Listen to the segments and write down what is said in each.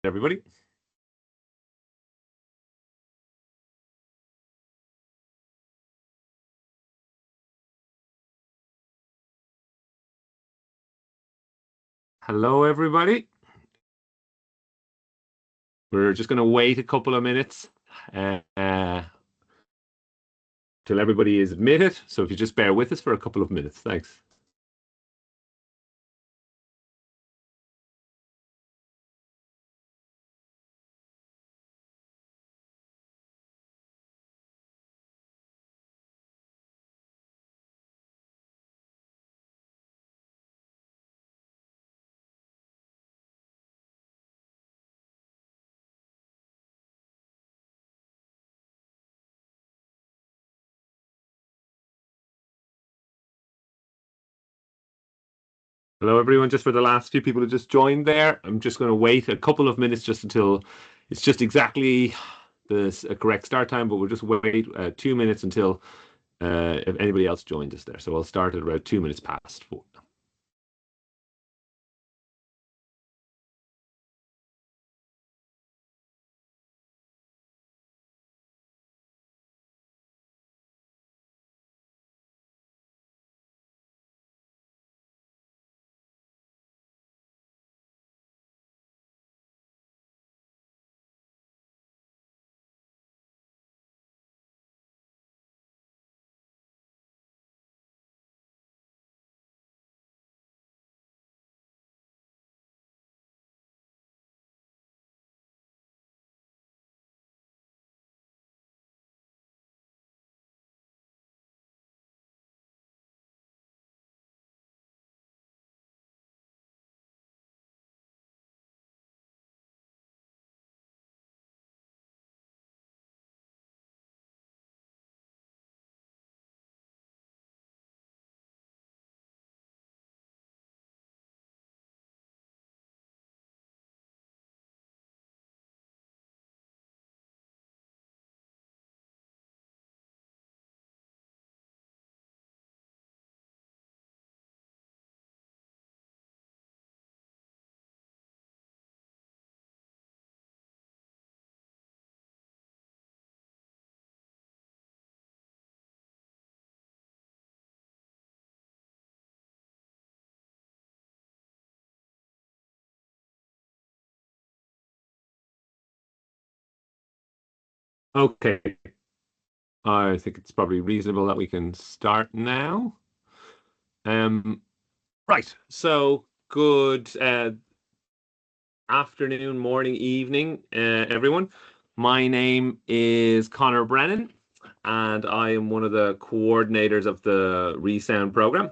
everybody. Hello, everybody. We're just going to wait a couple of minutes till everybody is admitted. So if you just bear with us for a couple of minutes. Thanks. Hello, everyone. Just for the last few people who just joined there, I'm just going to wait a couple of minutes just until it's just exactly the correct start time, but we'll just wait 2 minutes until if anybody else joined us there. So I'll start at about 2 minutes past 4. Okay. I think it's probably reasonable that we can start now. Right. So good afternoon, morning, evening, everyone. My name is Connor Brennan, and I am one of the coordinators of the ReSound program.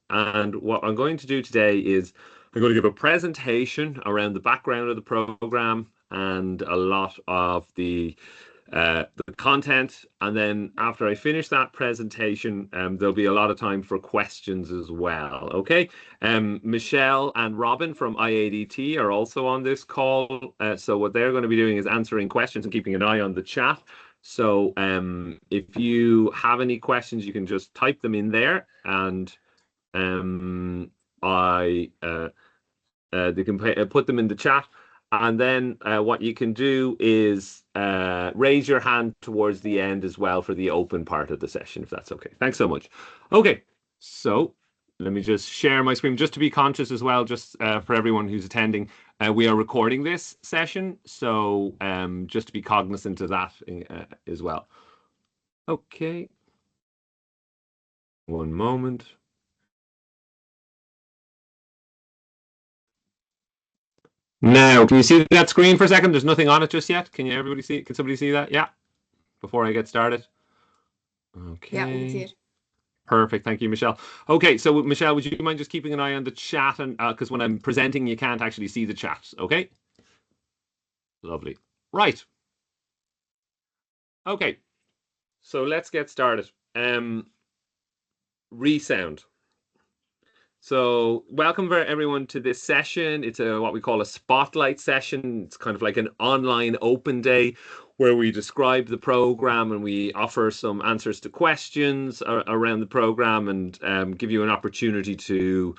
And what I'm going to do today is I'm going to give a presentation around the background of the program and a lot of the content. And then after I finish that presentation, there'll be a lot of time for questions as well. Okay. Michelle and Robin from IADT are also on this call. So what they're going to be doing is answering questions and keeping an eye on the chat. So if you have any questions, you can just type them in there, and they can put them in the chat. And then what you can do is raise your hand towards the end as well for the open part of the session, if that's okay. Thanks so much. Okay, so let me just share my screen just to be conscious as well, just for everyone who's attending. We are recording this session, so just to be cognizant of that as well. Okay, one moment. Now, can you see that screen for a second? There's nothing on it just yet. Can everybody see it? Can somebody see that? Yeah, before I get started. Okay. Yeah, we can see it. Perfect. Thank you, Michelle. Okay, so Michelle, would you mind just keeping an eye on the chat, and because when I'm presenting, you can't actually see the chat. Okay. Lovely. Right. Okay. So let's get started. ReSound. So, welcome everyone to this session. It's what we call a spotlight session. It's kind of like an online open day where we describe the program and we offer some answers to questions around the program and give you an opportunity to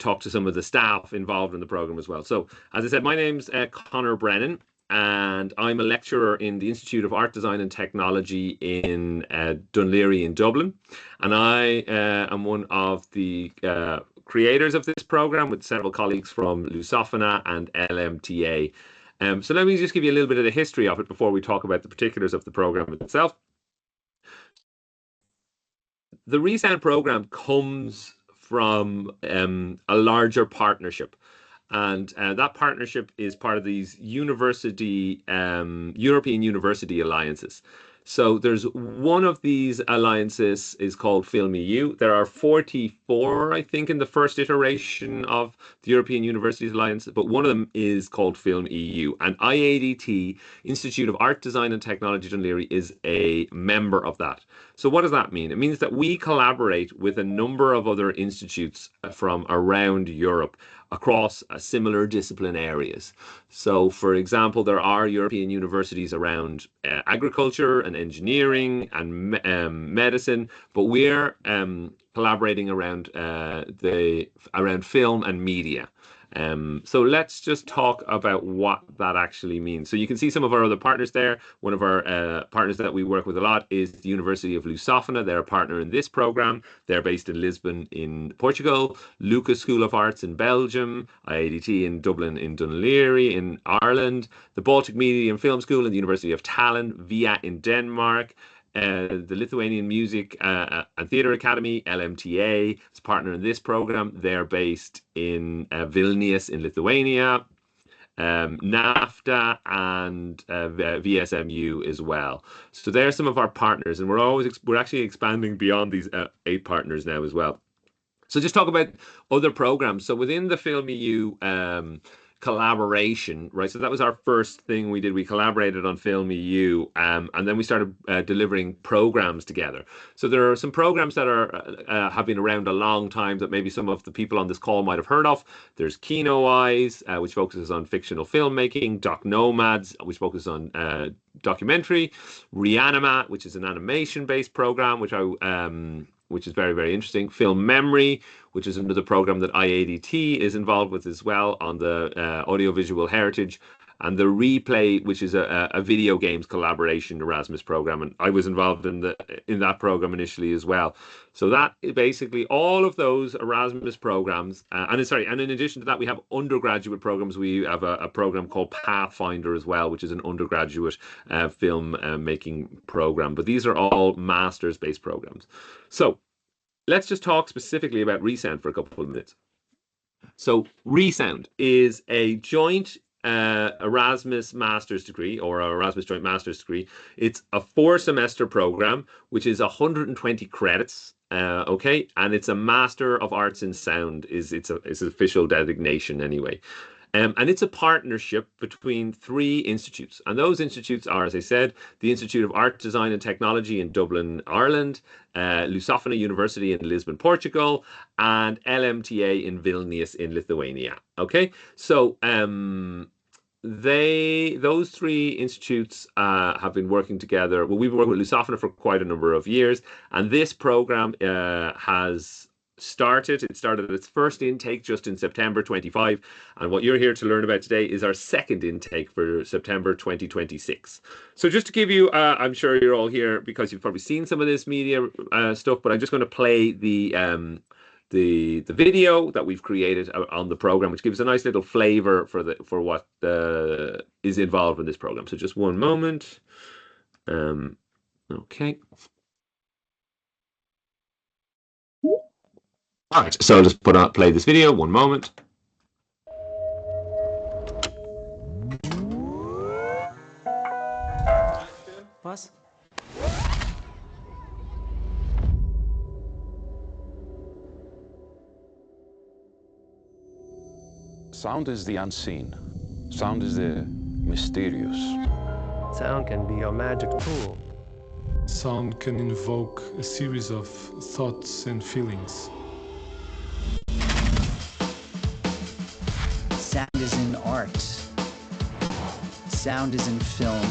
talk to some of the staff involved in the program as well. So, as I said, my name's Conor Brennan, and I'm a lecturer in the Institute of Art, Design and Technology in Dún Laoghaire in Dublin. And I am one of the creators of this program with several colleagues from Lusofana and LMTA. So let me just give you a little bit of the history of it before we talk about the particulars of the program itself. The ReSound program comes from a larger partnership. And that partnership is part of these European university alliances. So there's one of these alliances is called Film EU. There are 44, I think, in the first iteration of the European Universities Alliance, but one of them is called Film EU. And IADT, Institute of Art, Design and Technology Dún Laoghaire, is a member of that. So what does that mean? It means that we collaborate with a number of other institutes from around Europe across similar discipline areas. So, for example, there are European universities around agriculture and engineering and medicine, but we're collaborating around around film and media. So let's just talk about what that actually means. So you can see some of our other partners there. One of our partners that we work with a lot is the University of Lusofana. They're a partner in this program. They're based in Lisbon in Portugal, Lucas School of Arts in Belgium, IADT in Dublin in Dún Laoghaire in Ireland, the Baltic Media and Film School and the University of Tallinn, VIA in Denmark, the Lithuanian Music and Theatre Academy, LMTA, is a partner in this program. They're based in Vilnius in Lithuania, NAFTA and VSMU as well. So they're some of our partners, and we're actually expanding beyond these 8 partners now as well. So just talk about other programs. So within the Film EU collaboration, right? So that was our first thing we did. We collaborated on Film EU, and then we started delivering programs together. So there are some programs that are have been around a long time that maybe some of the people on this call might have heard of. There's Kino Eyes, which focuses on fictional filmmaking, Doc Nomads, which focuses on documentary, Reanima, which is an animation-based program, which is very, very interesting. Film Memory, which is another program that IADT is involved with as well on the audiovisual heritage. And the Replay, which is a video games collaboration Erasmus program. And I was involved in that program initially as well. So that basically all of those Erasmus programs. And in addition to that, we have undergraduate programs. We have a program called Pathfinder as well, which is an undergraduate film making program. But these are all masters-based programs. So let's just talk specifically about ReSound for a couple of minutes. So ReSound is a joint Erasmus master's degree or a Erasmus joint master's degree. It's a 4-semester program, which is 120 credits. Okay, and it's a Master of Arts in Sound is its official designation anyway. And it's a partnership between 3 institutes. And those institutes are, as I said, the Institute of Art, Design and Technology in Dublin, Ireland, Lusofana University in Lisbon, Portugal, and LMTA in Vilnius in Lithuania. Okay, so those 3 institutes have been working together. Well, we've been working with Lusofana for quite a number of years, and this program has started. It started its first intake just in September 25, and what you're here to learn about today is our second intake for September 2026. So just to give you, I'm sure you're all here because you've probably seen some of this media stuff, but I'm just going to play the video that we've created on the program, which gives a nice little flavor for what is involved in this program. So just one moment. Okay. All right, so I'll just play this video. One moment. Was? Sound is the unseen. Sound is the mysterious. Sound can be your magic tool. Sound can invoke a series of thoughts and feelings. Sound is in art. Sound is in film.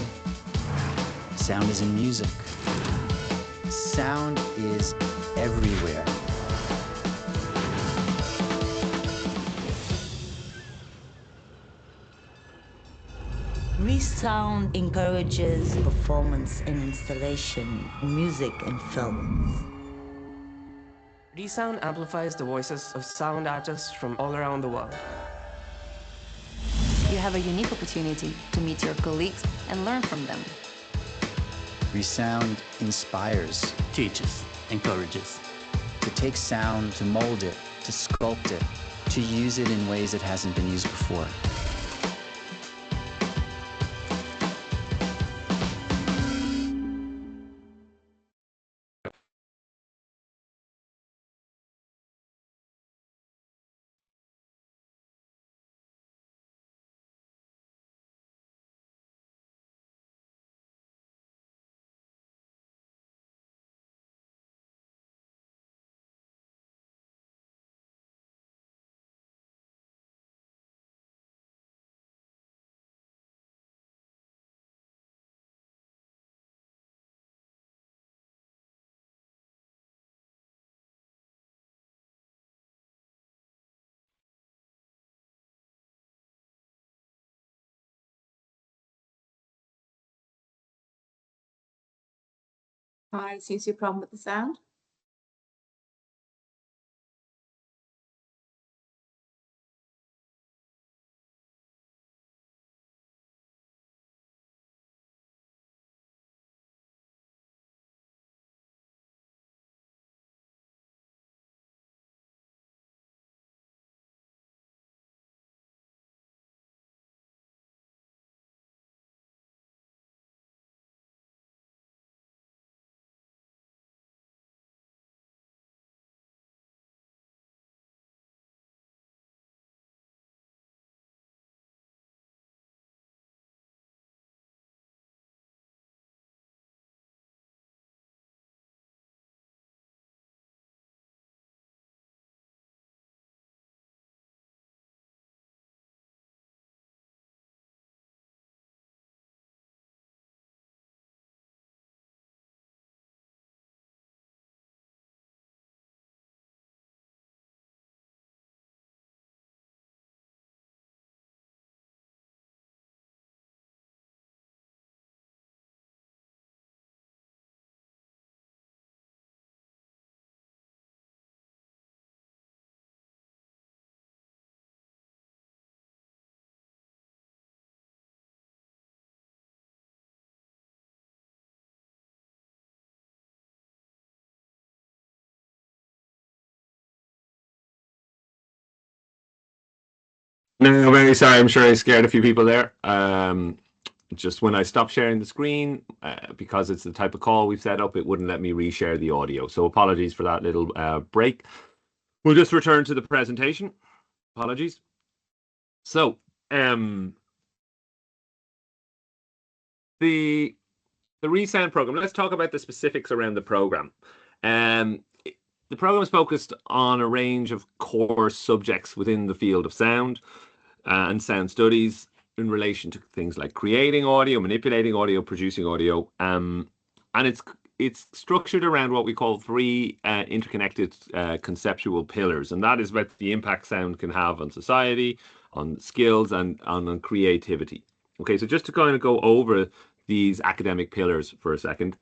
Sound is in music. Sound is everywhere. ReSound encourages performance in installation, music, and film. ReSound amplifies the voices of sound artists from all around the world. You have a unique opportunity to meet your colleagues and learn from them. ReSound inspires, teaches, encourages. to take sound, to mold it, to sculpt it, to use it in ways it hasn't been used before. Hi, seems to be a problem with the sound. No, very sorry. I'm sure I scared a few people there. Just when I stopped sharing the screen, because it's the type of call we've set up, it wouldn't let me reshare the audio. So apologies for that little break. We'll just return to the presentation. Apologies. So, the ReSound program. Let's talk about the specifics around the program. The program is focused on a range of core subjects within the field of sound and sound studies in relation to things like creating audio, manipulating audio, producing audio, and it's structured around what we call three interconnected conceptual pillars, and that is what the impact sound can have on society, on skills, and on creativity. Okay, so just to kind of go over these academic pillars for a second.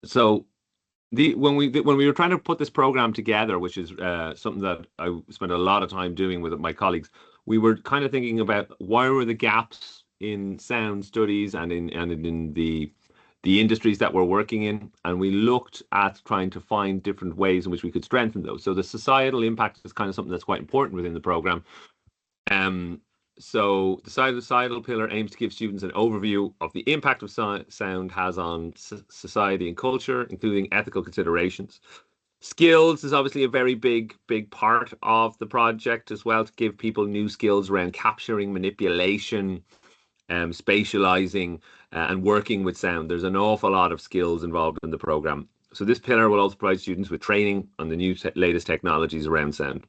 So when we were trying to put this program together, which is something that I spent a lot of time doing with my colleagues, we were kind of thinking about why were the gaps in sound studies and in the industries that we're working in, and we looked at trying to find different ways in which we could strengthen those. So the societal impact is kind of something that's quite important within the program. So the societal pillar aims to give students an overview of the impact of sound has on society and culture, including ethical considerations. Skills is obviously a very big part of the project as well, to give people new skills around capturing, manipulation, spatializing, and working with sound. There's an awful lot of skills involved in the program. So this pillar will also provide students with training on the latest technologies around sound.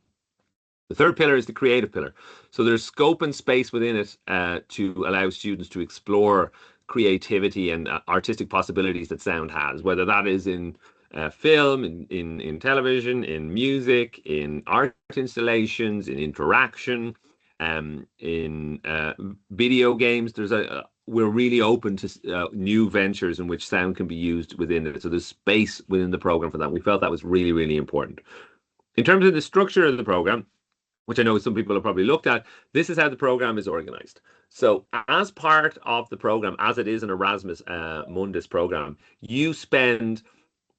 The third pillar is the creative pillar. So there's scope and space within it to allow students to explore creativity and artistic possibilities that sound has, whether that is in film, in television, in music, in art installations, in interaction, in video games. We're really open to new ventures in which sound can be used within it. So there's space within the program for that. We felt that was really, really important. In terms of the structure of the program, which I know some people have probably looked at, this is how the program is organized. So as part of the program, as it is an Erasmus Mundus program, you spend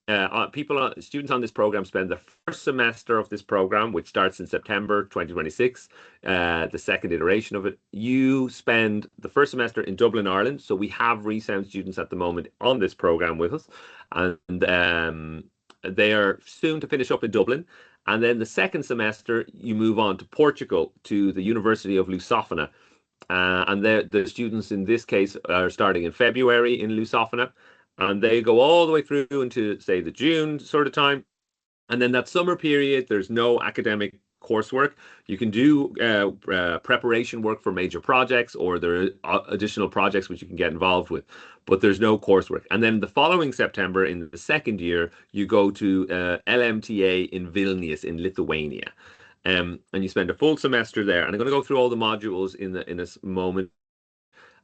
students on this program spend the first semester of this program, which starts in September 2026, the second iteration of it. You spend the first semester in Dublin, Ireland. So we have ReSound students at the moment on this program with us, and they are soon to finish up in Dublin. And then the second semester, you move on to Portugal, to the University of Lusofana. And the students in this case are starting in February in Lusofana. And they go all the way through into, say, the June sort of time. And then that summer period, there's no academic coursework. You can do preparation work for major projects, or there are additional projects which you can get involved with, but there's no coursework. And then the following September, in the second year, you go to LMTA in Vilnius in Lithuania. And you spend a full semester there. And I'm going to go through all the modules in a moment.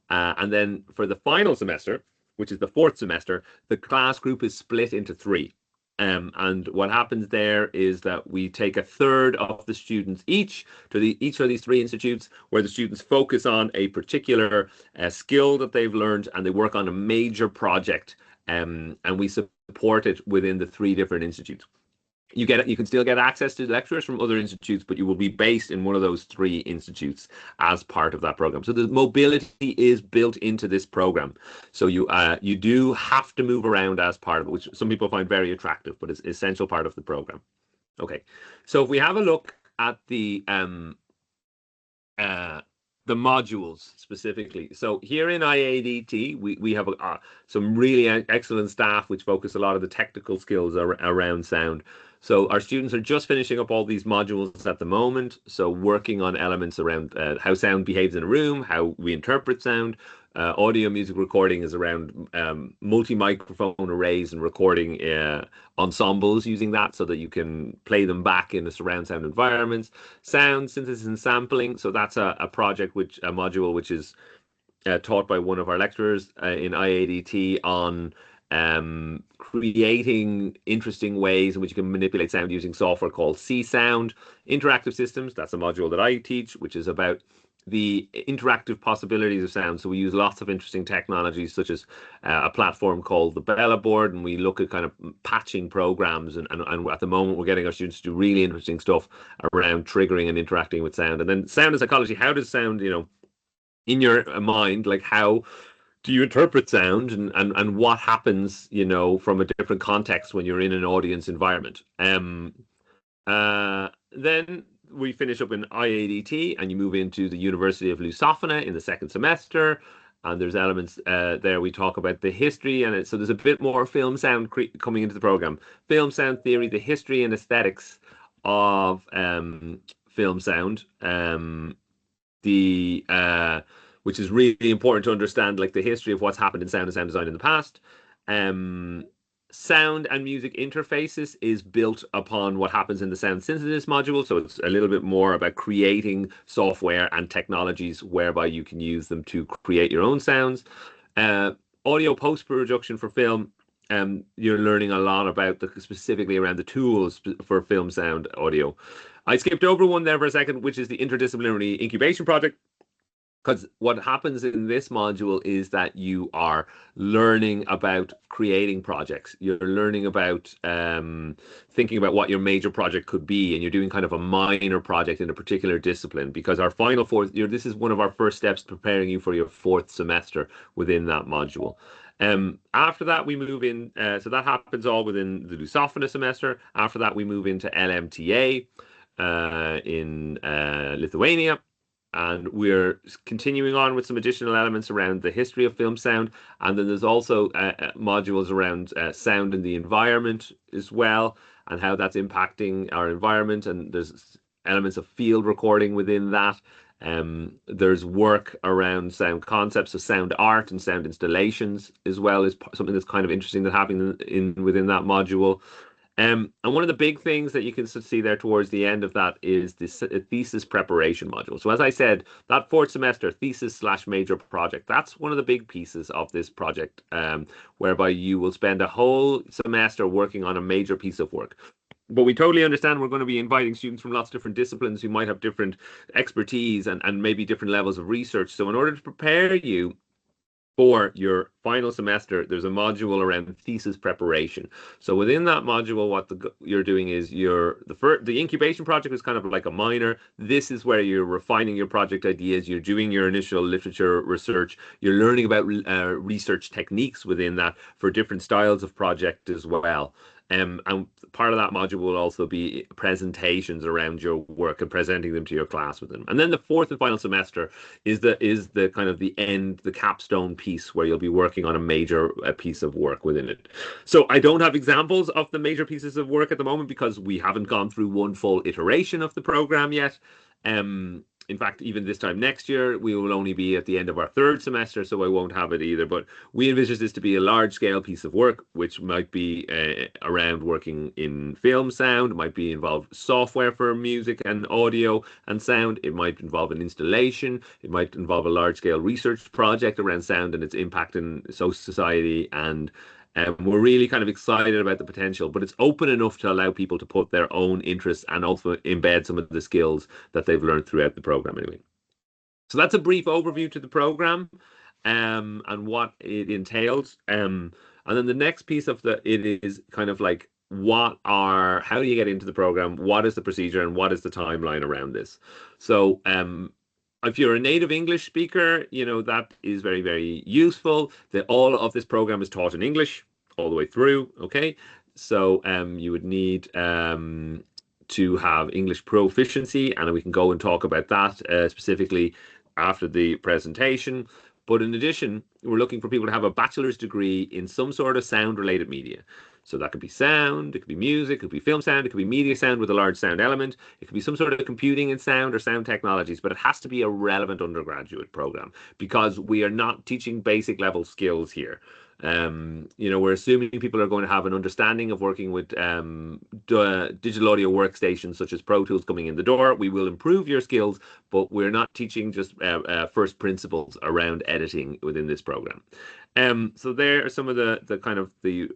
And then for the final semester, which is the fourth semester, the class group is split into three. And what happens there is that we take a third of the students each to each of these three institutes, where the students focus on a particular skill that they've learned, and they work on a major project, and we support it within the three different institutes. You can still get access to lecturers from other institutes, but you will be based in one of those three institutes as part of that program. So the mobility is built into this program. So you do have to move around as part of it, which some people find very attractive, but it's an essential part of the program. Okay, so if we have a look at the modules specifically. So here in IADT, we have some really excellent staff which focus a lot of the technical skills around sound. So our students are just finishing up all these modules at the moment. So working on elements around how sound behaves in a room, how we interpret sound. Audio music recording is around multi-microphone arrays and recording ensembles using that, so that you can play them back in a surround sound environment. Sound synthesis and sampling. So that's a module which is taught by one of our lecturers in IADT on creating interesting ways in which you can manipulate sound using software called C-Sound. Interactive systems, that's a module that I teach, which is about the interactive possibilities of sound. So we use lots of interesting technologies, such as a platform called the Bella board, and we look at kind of patching programs, and at the moment we're getting our students to do really interesting stuff around triggering and interacting with sound. And then sound and psychology. How does sound, in your mind, like how do you interpret sound, and what happens, from a different context when you're in an audience environment? Then we finish up in IADT, and you move into the University of Lusofana in the second semester. And there's elements there we talk about the history, and so there's a bit more film sound coming into the program. Film sound theory, the history and aesthetics of film sound. Which is really important to understand, like the history of what's happened in sound and sound design in the past. Sound and music interfaces is built upon what happens in the sound synthesis module. So it's a little bit more about creating software and technologies whereby you can use them to create your own sounds. Audio post-production for film. You're learning a lot about specifically around the tools for film sound audio. I skipped over one there for a second, which is the interdisciplinary incubation project. Because what happens in this module is that you are learning about creating projects. You're learning about thinking about what your major project could be, and you're doing kind of a minor project in a particular discipline. Because our final fourth year, this is one of our first steps preparing you for your fourth semester within that module. After that, we move in. So that happens all within the Lusofana semester. After that, we move into LMTA in Lithuania. And we're continuing on with some additional elements around the history of film sound. And then there's also modules around sound in the environment as well, and how that's impacting our environment. And there's elements of field recording within that. There's work around sound concepts, so sound art and sound installations as well is something that's kind of interesting that happening in within that module. And one of the big things that you can see there towards the end of that is this thesis preparation module. So as I said, that fourth semester thesis slash major project, that's one of the big pieces of this project, whereby you will spend a whole semester working on a major piece of work. But we totally understand we're going to be inviting students from lots of different disciplines who might have different expertise and maybe different levels of research. So in order to prepare you for your final semester, there's a module around thesis preparation. So within that module, what you're doing is the incubation project is kind of like a minor. This is where you're refining your project ideas. You're doing your initial literature research. You're learning about research techniques within that for different styles of project as well. And part of that module will also be presentations around your work and presenting them to your class with them. And then the fourth and final semester is the kind of the capstone piece where you'll be working on a major piece of work within it. So I don't have examples of the major pieces of work at the moment because we haven't gone through one full iteration of the program yet. In fact, even this time next year, we will only be at the end of our third semester, so I won't have it either. But we envisage this to be a large-scale piece of work, which might be around working in film sound. It might be involve software for music and audio and sound. It might involve an installation. It might involve a large-scale research project around sound and its impact in society. And we're really kind of excited about the potential, but it's open enough to allow people to put their own interests and also embed some of the skills that they've learned throughout the program anyway. So that's a brief overview to the program and what it entails. And then the next piece of it is kind of like how do you get into the program? What is the procedure and what is the timeline around this? So if you're a native English speaker, that is very, very useful. All of this program is taught in English all the way through. Okay, so you would need to have English proficiency, and we can go and talk about that specifically after the presentation. But in addition, we're looking for people to have a bachelor's degree in some sort of sound-related media. So that could be sound, it could be music, it could be film sound, it could be media sound with a large sound element. It could be some sort of computing in sound or sound technologies, but it has to be a relevant undergraduate program because we are not teaching basic level skills here. We're assuming people are going to have an understanding of working with digital audio workstations such as Pro Tools coming in the door. We will improve your skills, but we're not teaching just first principles around editing within this program. So there are some of the kind of the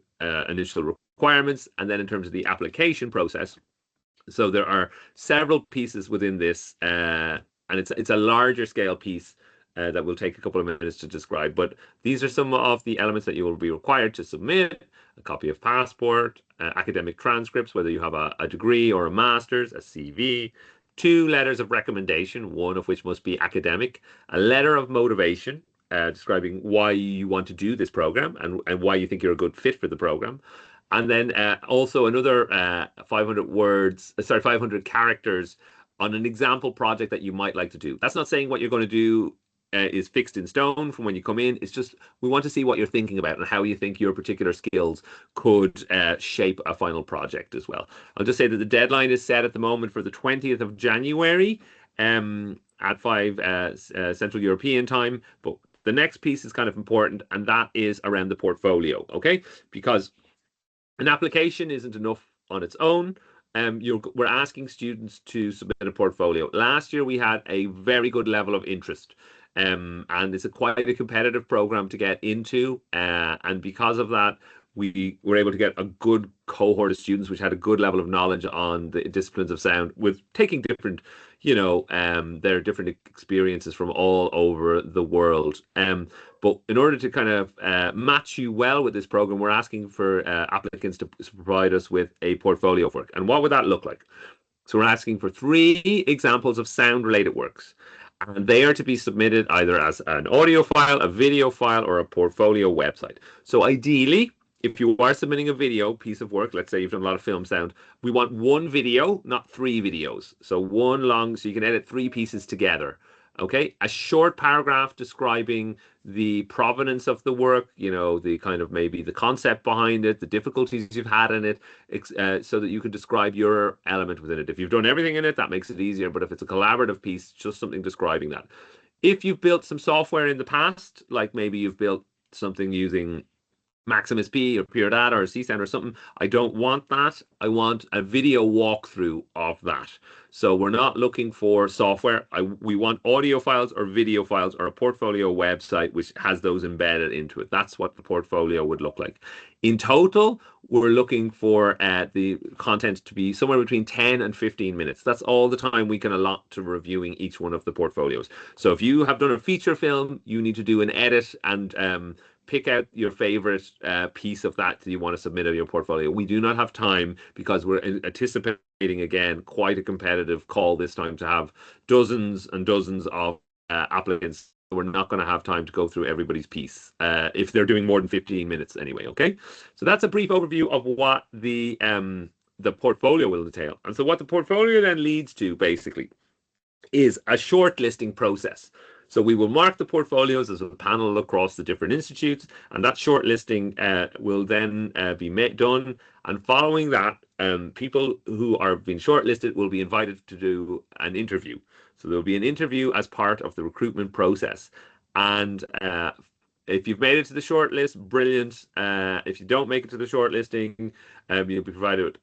initial requirements, and then in terms of the application process. So there are several pieces within this, and it's a larger scale piece that will take a couple of minutes to describe. But these are some of the elements that you will be required to submit: a copy of passport, academic transcripts, whether you have a degree or a master's, a CV, 2 letters of recommendation, one of which must be academic, a letter of motivation, describing why you want to do this program and why you think you're a good fit for the program. And then also another 500 characters on an example project that you might like to do. That's not saying what you're going to do is fixed in stone from when you come in. It's just we want to see what you're thinking about and how you think your particular skills could shape a final project as well. I'll just say that the deadline is set at the moment for the 20th of January at 5 Central European time. But the next piece is kind of important, and that is around the portfolio, okay? Because an application isn't enough on its own. We're asking students to submit a portfolio. Last year, we had a very good level of interest, and it's quite a competitive program to get into. And because of that, we were able to get a good cohort of students which had a good level of knowledge on the disciplines of sound, with taking different, their different experiences from all over the world. But in order to kind of match you well with this program, we're asking for applicants to provide us with a portfolio of work. And what would that look like? So we're asking for 3 examples of sound-related works. And they are to be submitted either as an audio file, a video file, or a portfolio website. So ideally, if you are submitting a video piece of work, let's say you've done a lot of film sound, we want 1 video, not 3 videos. So 1 long, so you can edit 3 pieces together. Okay, a short paragraph describing the provenance of the work, you know, the kind of maybe the concept behind it, the difficulties you've had in it, so that you can describe your element within it. If you've done everything in it, that makes it easier. But if it's a collaborative piece, just something describing that. If you've built some software in the past, like maybe you've built something using Maximus P or Pure Data or CSound or something. I don't want that. I want a video walkthrough of that. So we're not looking for software. We want audio files or video files or a portfolio website which has those embedded into it. That's what the portfolio would look like. In total, we're looking for the content to be somewhere between 10 and 15 minutes. That's all the time we can allot to reviewing each one of the portfolios. So if you have done a feature film, you need to do an edit and pick out your favorite piece of that you want to submit in your portfolio. We do not have time because we're anticipating, again, quite a competitive call this time to have dozens and dozens of applicants. We're not going to have time to go through everybody's piece if they're doing more than 15 minutes anyway, okay? So that's a brief overview of what the portfolio will entail. And so what the portfolio then leads to, basically, is a shortlisting process. So we will mark the portfolios as a panel across the different institutes, and that shortlisting will then be done. And following that, people who are being shortlisted will be invited to do an interview. So there will be an interview as part of the recruitment process. And if you've made it to the shortlist, brilliant. If you don't make it to the shortlisting, you'll be provided,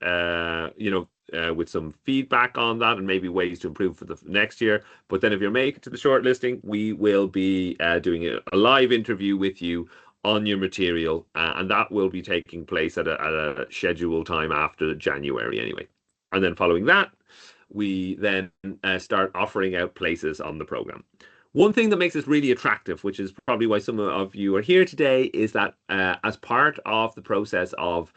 with some feedback on that and maybe ways to improve for the next year. But then if you make it to the shortlisting, we will be doing a live interview with you on your material, and that will be taking place at a scheduled time after January anyway. And then following that, we then start offering out places on the program. One thing that makes this really attractive, which is probably why some of you are here today, is that as part of the process of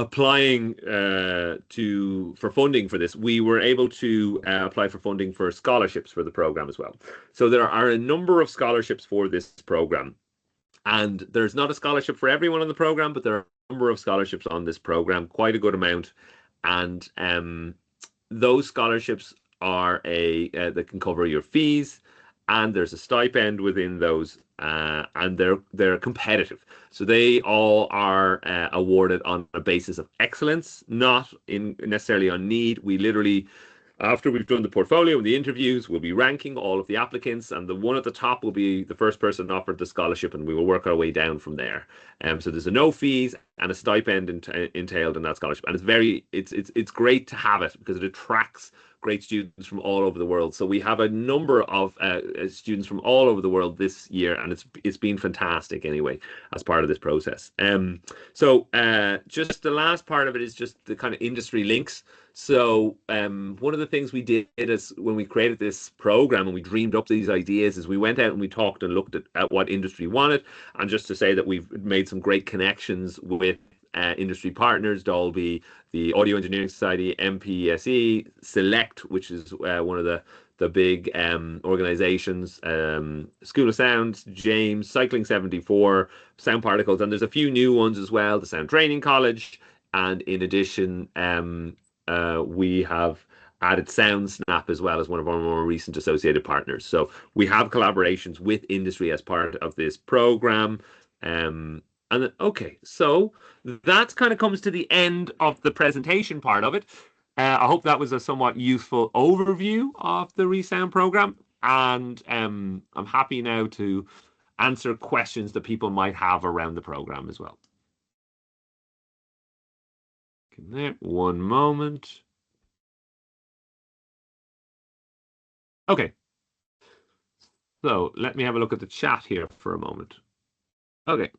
applying for funding for this, we were able to apply for funding for scholarships for the program as well. So there are a number of scholarships for this program, and there's not a scholarship for everyone on the program, but there are a number of scholarships on this program, quite a good amount, and those scholarships are that can cover your fees, and there's a stipend within those, and they're competitive. So they all are awarded on a basis of excellence, not necessarily on need. We literally, after we've done the portfolio and the interviews, we'll be ranking all of the applicants, and the one at the top will be the first person offered the scholarship, and we will work our way down from there. So there's no fees and a stipend entailed in that scholarship, and it's great to have it because it attracts great students from all over the world. So we have a number of students from all over the world this year, and it's been fantastic anyway as part of this process. So just the last part of it is just the kind of industry links. So one of the things we did is when we created this program and we dreamed up these ideas is we went out and we talked and looked at what industry wanted. And just to say that we've made some great connections with industry partners, Dolby, the Audio Engineering Society, MPSE, Select, which is one of the big organizations, School of Sound, James, Cycling 74, Sound Particles, and there's a few new ones as well, the Sound Training College, and in addition, we have added SoundSnap as well as one of our more recent associated partners. So we have collaborations with industry as part of this program. Okay, so that kind of comes to the end of the presentation part of it. I hope that was a somewhat useful overview of the ReSound program, and I'm happy now to answer questions that people might have around the program as well. There, one moment. Okay, so let me have a look at the chat here for a moment. Okay.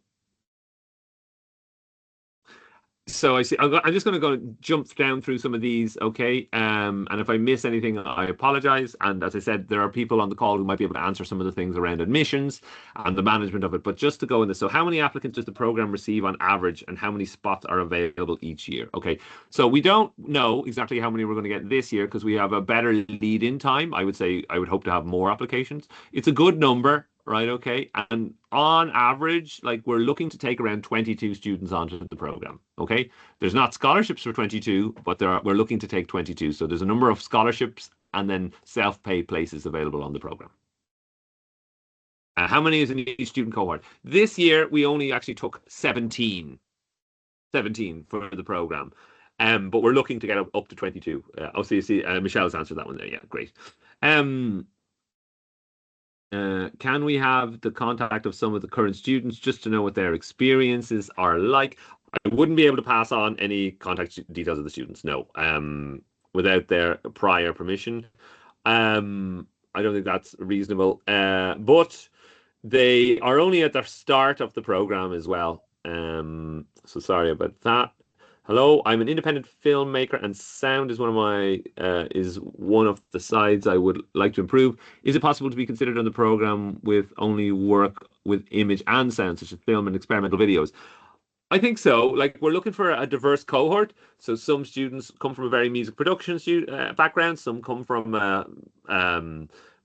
So I see. I'm just going to go jump down through some of these, okay? And if I miss anything, I apologize. And as I said, there are people on the call who might be able to answer some of the things around admissions and the management of it. But just to go in this, so how many applicants does the program receive on average, and how many spots are available each year? Okay, so we don't know exactly how many we're going to get this year because we have a better lead-in time. I would say I would hope to have more applications. It's a good number. Right, okay, and on average, like we're looking to take around 22 students onto the program. Okay, there's not scholarships for 22, but we're looking to take 22. So there's a number of scholarships and then self-pay places available on the program. How many is in each student cohort? This year, we only actually took 17 for the program. But we're looking to get up to 22. So you see, Michelle's answered that one there. Yeah, great. Can we have the contact of some of the current students just to know what their experiences are like? I wouldn't be able to pass on any contact details of the students, no, without their prior permission. I don't think that's reasonable, but they are only at the start of the program as well. So sorry about that. Hello, I'm an independent filmmaker, and sound is one of the sides I would like to improve. Is it possible to be considered on the program with only work with image and sound, such as film and experimental videos? I think so. Like, we're looking for a diverse cohort. So some students come from a very music production background. Some come from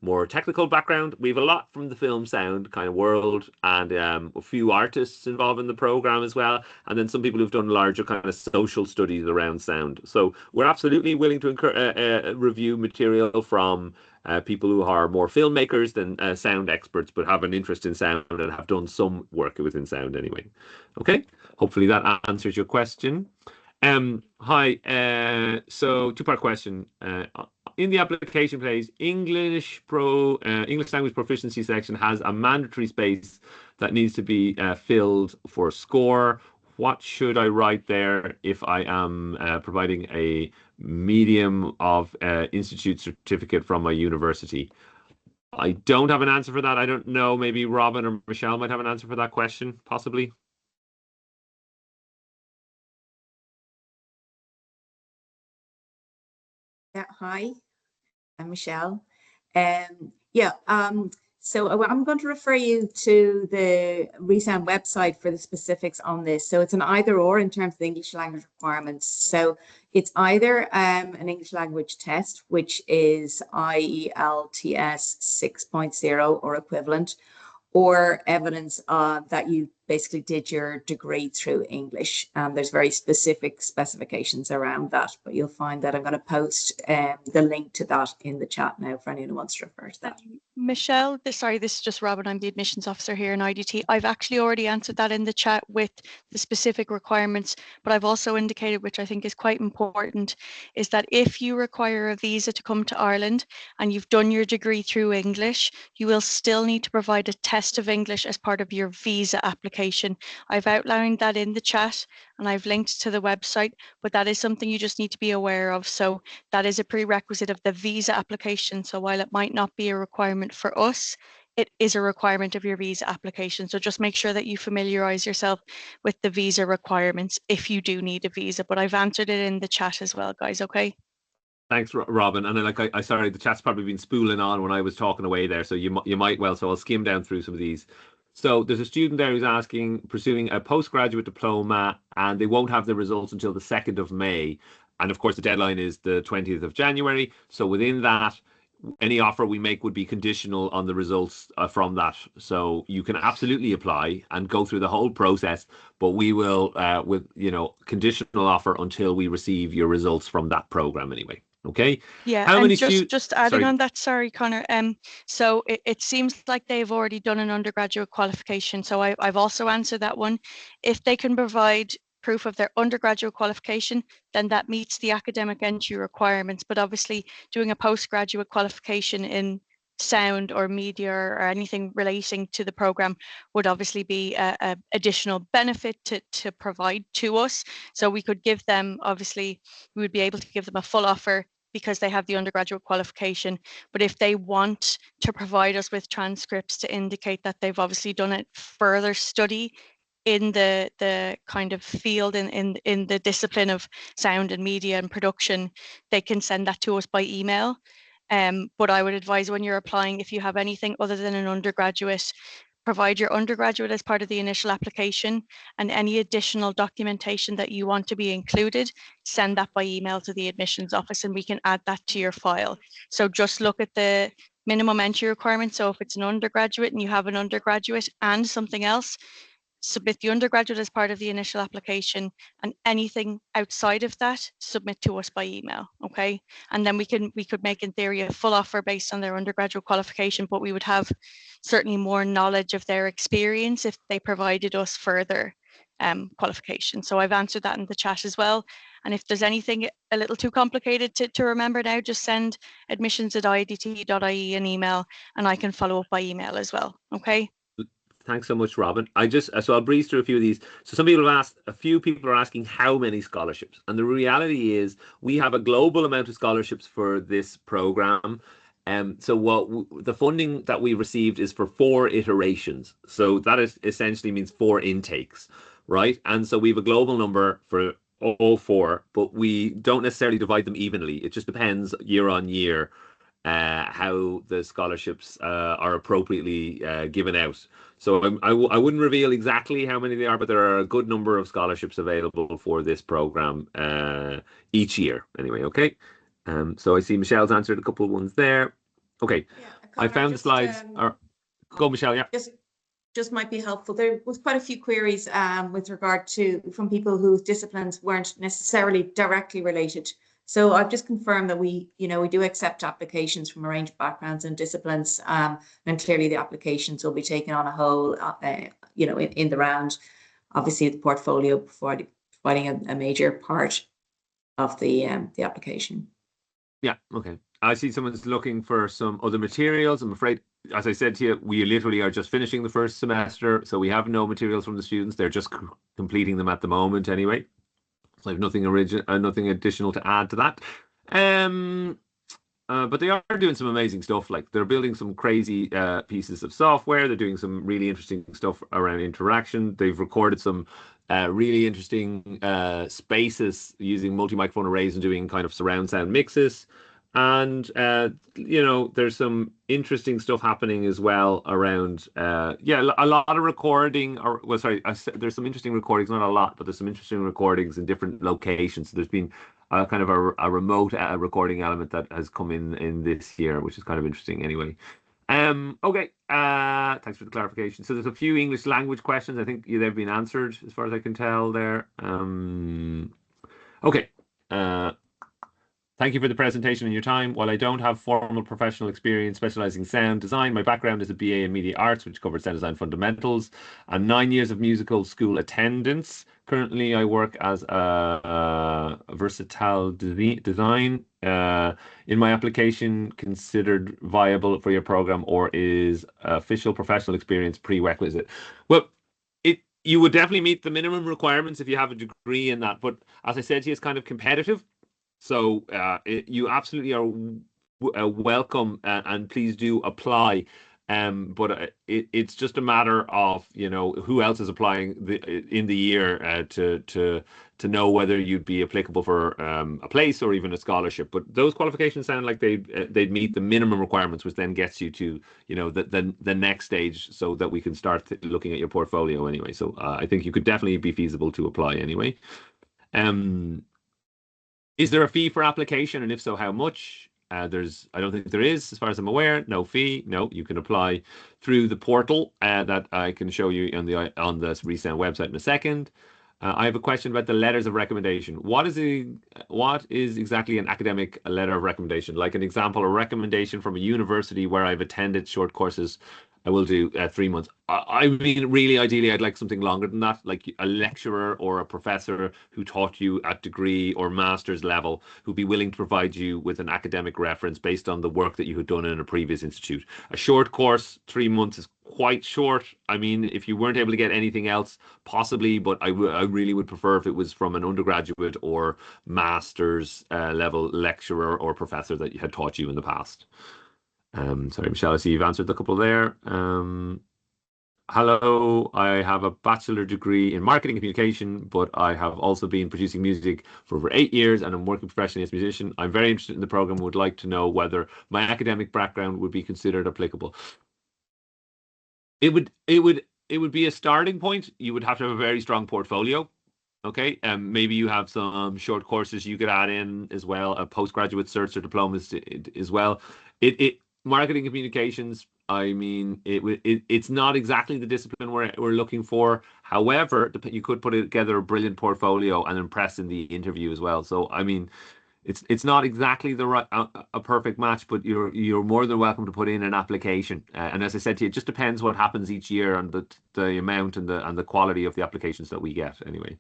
more technical background. We have a lot from the film sound kind of world, and a few artists involved in the program as well. And then some people who've done larger kind of social studies around sound. So we're absolutely willing to review material from people who are more filmmakers than sound experts, but have an interest in sound and have done some work within sound anyway. Okay, hopefully that answers your question. Hi, so two-part question. In the application phase, English language proficiency section has a mandatory space that needs to be filled for score. What should I write there if I am providing a medium of institute certificate from my university? I don't have an answer for that. I don't know. Maybe Robin or Michelle might have an answer for that question, possibly. Yeah, hi, I'm Michelle. So I'm going to refer you to the ReSound website for the specifics on this. So it's an either or in terms of the English language requirements. So it's either an English language test, which is IELTS 6.0 or equivalent, or evidence that you basically did your degree through English. There's very specific specifications around that, but you'll find that I'm going to post the link to that in the chat now for anyone who wants to refer to that. Michelle, this is just Robin. I'm the admissions officer here in IDT. I've actually already answered that in the chat with the specific requirements, but I've also indicated, which I think is quite important, is that if you require a visa to come to Ireland and you've done your degree through English, you will still need to provide a test of English as part of your visa application. I've outlined that in the chat and I've linked to the website, but that is something you just need to be aware of. So that is a prerequisite of the visa application. So while it might not be a requirement for us, it is a requirement of your visa application. So just make sure that you familiarize yourself with the visa requirements if you do need a visa. But I've answered it in the chat as well, guys. Okay. Thanks, Robin. And I sorry, the chat's probably been spooling on when I was talking away there, so you might well. So I'll skim down through some of these. So there's a student there who's pursuing a postgraduate diploma, and they won't have the results until the 2nd of May. And of course, the deadline is the 20th of January. So within that, any offer we make would be conditional on the results from that. So you can absolutely apply and go through the whole process, but we will, with conditional offer until we receive your results from that program anyway. Okay. Yeah. How many just adding on that, sorry, Connor. So it seems like they've already done an undergraduate qualification. So I've also answered that one. If they can provide proof of their undergraduate qualification, then that meets the academic entry requirements. But obviously, doing a postgraduate qualification in sound or media or anything relating to the program would obviously be a additional benefit to provide to us. So we could give them, obviously, we would be able to give them a full offer because they have the undergraduate qualification. But if they want to provide us with transcripts to indicate that they've obviously done a further study in the kind of field in the discipline of sound and media and production, they can send that to us by email. But I would advise when you're applying, if you have anything other than an undergraduate, provide your undergraduate as part of the initial application, and any additional documentation that you want to be included, send that by email to the admissions office and we can add that to your file. So just look at the minimum entry requirements. So if it's an undergraduate and you have an undergraduate and something else, submit the undergraduate as part of the initial application, and anything outside of that, submit to us by email, okay? And then we could make, in theory, a full offer based on their undergraduate qualification, but we would have certainly more knowledge of their experience if they provided us further qualification. So I've answered that in the chat as well. And if there's anything a little too complicated to remember now, just send admissions@idt.ie an email, and I can follow up by email as well, okay? Thanks so much, Robin. So I'll breeze through a few of these. So a few people are asking how many scholarships, and the reality is we have a global amount of scholarships for this program. So the funding that we received is for 4 iterations. So that essentially means 4 intakes, right? And so we have a global number for all 4, but we don't necessarily divide them evenly. It just depends year on year how the scholarships are appropriately given out. So I wouldn't reveal exactly how many they are, but there are a good number of scholarships available for this program each year. Anyway, okay. So I see Michelle's answered a couple of ones there. Okay, Yeah, I found the slides. Go, Michelle. Yeah. Just might be helpful. There was quite a few queries with regard to from people whose disciplines weren't necessarily directly related. So I've just confirmed that we do accept applications from a range of backgrounds and disciplines, and clearly the applications will be taken on a whole, in the round. Obviously, the portfolio providing a major part of the application. Yeah. Okay. I see someone's looking for some other materials. I'm afraid, as I said to you, we literally are just finishing the first semester, so we have no materials from the students. They're just completing them at the moment, anyway. So I have nothing additional to add to that. But they are doing some amazing stuff. Like they're building some crazy pieces of software. They're doing some really interesting stuff around interaction. They've recorded some really interesting spaces using multi-microphone arrays and doing kind of surround sound mixes. And there's some interesting stuff happening as well around a lot of recording, there's some interesting recordings, not a lot, but there's some interesting recordings in different locations. So there's been kind of a remote recording element that has come in this year, which is kind of interesting anyway. Okay, thanks for the clarification. So there's a few English language questions. I think they've been answered as far as I can tell there. Okay. Thank you for the presentation and your time. While I don't have formal professional experience specializing in sound design, my background is a BA in Media Arts, which covers sound design fundamentals, and 9 years of musical school attendance. Currently, I work as a versatile design. In my application, considered viable for your program, or is official professional experience prerequisite? Well, you would definitely meet the minimum requirements if you have a degree in that. But as I said to you, it's kind of competitive. So you absolutely are welcome, and please do apply. But it's just a matter of who else is applying in the year to know whether you'd be applicable for a place or even a scholarship. But those qualifications sound like they'd meet the minimum requirements, which then gets you to the next stage, so that we can start looking at your portfolio anyway. So I think you could definitely be feasible to apply anyway. Is there a fee for application, and if so, how much? I don't think there is, as far as I'm aware. No fee. No, you can apply through the portal that I can show you on the ReSound website in a second. I have a question about the letters of recommendation. What is exactly an academic letter of recommendation? Like an example, a recommendation from a university where I've attended short courses, I will do 3 months. I mean, really, ideally, I'd like something longer than that, like a lecturer or a professor who taught you at degree or master's level, who'd be willing to provide you with an academic reference based on the work that you had done in a previous institute. A short course, 3 months, is quite short. I mean, if you weren't able to get anything else, possibly, but I really would prefer if it was from an undergraduate or master's level lecturer or professor that had taught you in the past. Sorry, Michelle, I see you've answered a couple there. Hello, I have a bachelor degree in marketing and communication, but I have also been producing music for over 8 years, and I'm working professionally as a musician. I'm very interested in the program, would like to know whether my academic background would be considered applicable. It would be a starting point. You would have to have a very strong portfolio. Okay, maybe you have some short courses you could add in as well, a postgraduate certs or diplomas as well. Marketing and communications, I mean, it's not exactly the discipline we're looking for. However, you could put together a brilliant portfolio and impress in the interview as well. So, I mean, it's not exactly the right a perfect match, but you're more than welcome to put in an application. And as I said to you, it just depends what happens each year and the amount and the quality of the applications that we get. Anyway,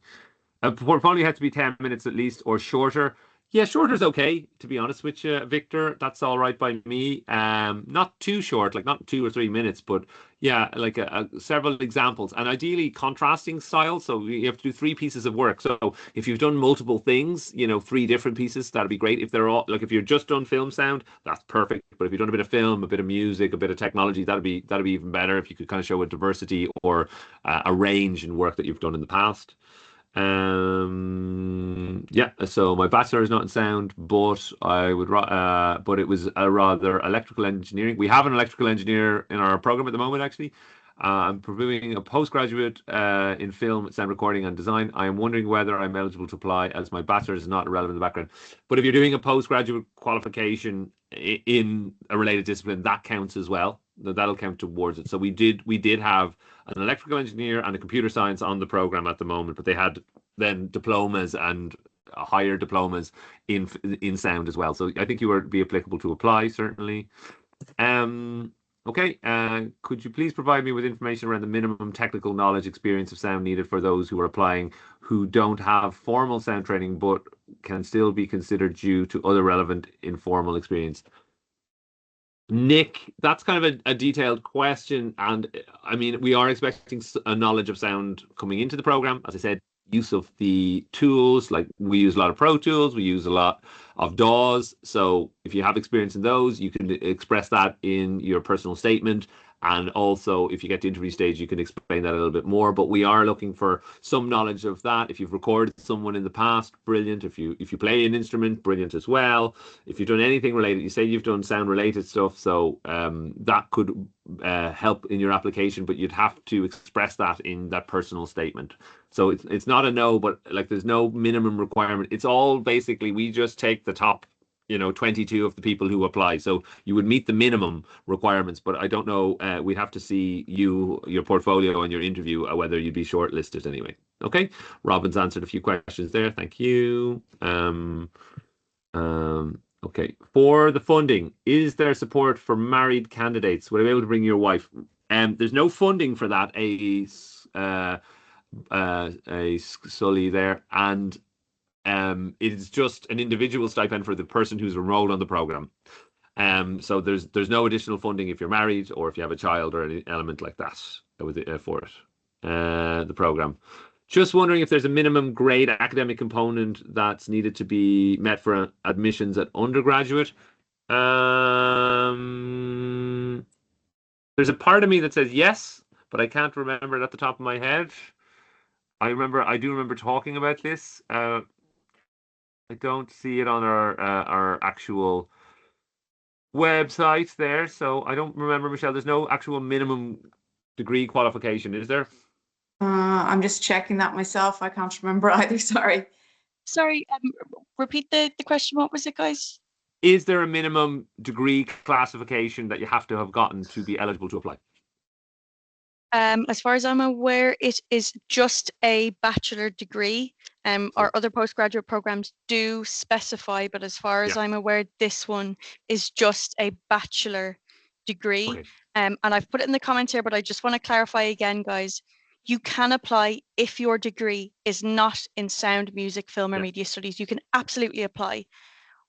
a portfolio has to be 10 minutes at least or shorter. Yeah, shorter is okay, to be honest with you, Victor. That's all right by me. Not too short, like not 2 or 3 minutes, but yeah, like several examples, and ideally contrasting styles. So you have to do 3 pieces of work. So if you've done multiple things, 3 different pieces, that'd be great. If they're all like if you're just done film sound, that's perfect. But if you've done a bit of film, a bit of music, a bit of technology, that'd be even better. If you could kind of show a diversity or a range in work that you've done in the past. Yeah, so my bachelor is not in sound, but but it was a rather electrical engineering. We have an electrical engineer in our program at the moment, actually. I'm pursuing a postgraduate in film, sound recording, and design. I am wondering whether I'm eligible to apply as my bachelor is not relevant in the background. But if you're doing a postgraduate qualification in a related discipline, that counts as well. That'll count towards it. So we did have an electrical engineer and a computer science on the program at the moment, but they had then diplomas and higher diplomas in sound as well. So I think you would be applicable to apply, certainly. Okay, could you please provide me with information around the minimum technical knowledge experience of sound needed for those who are applying who don't have formal sound training but can still be considered due to other relevant informal experience? Nick, that's kind of a detailed question. And I mean, we are expecting a knowledge of sound coming into the program. As I said, use of the tools, like we use a lot of Pro Tools, we use a lot of DAWs. So if you have experience in those, you can express that in your personal statement. And also, if you get to interview stage, you can explain that a little bit more. But we are looking for some knowledge of that. If you've recorded someone in the past, brilliant. If you play an instrument, brilliant as well. If you've done anything related, you say you've done sound related stuff, so that could help in your application. But you'd have to express that in that personal statement. So it's not a no, but like there's no minimum requirement. It's all basically we just take the top 22 of the people who apply. So you would meet the minimum requirements, but I don't know. We'd have to see your portfolio and your interview, whether you'd be shortlisted anyway. Okay. Robin's answered a few questions there. Thank you. Okay. For the funding, is there support for married candidates? Would I be able to bring your wife? There's no funding for that. A Sully there, and it is just an individual stipend for the person who's enrolled on the program. So there's no additional funding if you're married or if you have a child or any element like that for it. The program. Just wondering if there's a minimum grade academic component that's needed to be met for admissions at undergraduate. There's a part of me that says yes, but I can't remember it at the top of my head. I do remember talking about this. I don't see it on our actual website there, so I don't remember, Michelle. There's no actual minimum degree qualification, is there? I'm just checking that myself. I can't remember either. Sorry. Repeat the question. What was it, guys? Is there a minimum degree classification that you have to have gotten to be eligible to apply? As far as I'm aware, it is just a bachelor degree. Our other postgraduate programs do specify, but as far as I'm aware, this one is just a bachelor degree. Okay. And I've put it in the comments here, but I just want to clarify again, guys. You can apply if your degree is not in sound, music, film, or media studies. You can absolutely apply.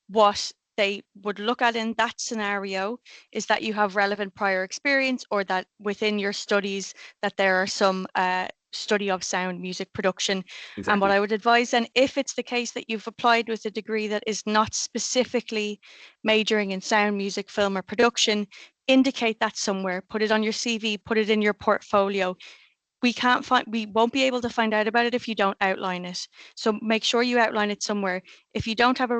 What they would look at in that scenario is that you have relevant prior experience, or that within your studies that there are some study of sound music production. Exactly. And what I would advise then, if it's the case that you've applied with a degree that is not specifically majoring in sound, music, film, or production, indicate that somewhere, put it on your CV, put it in your portfolio. We won't be able to find out about it if you don't outline it. So make sure you outline it somewhere. If you don't have a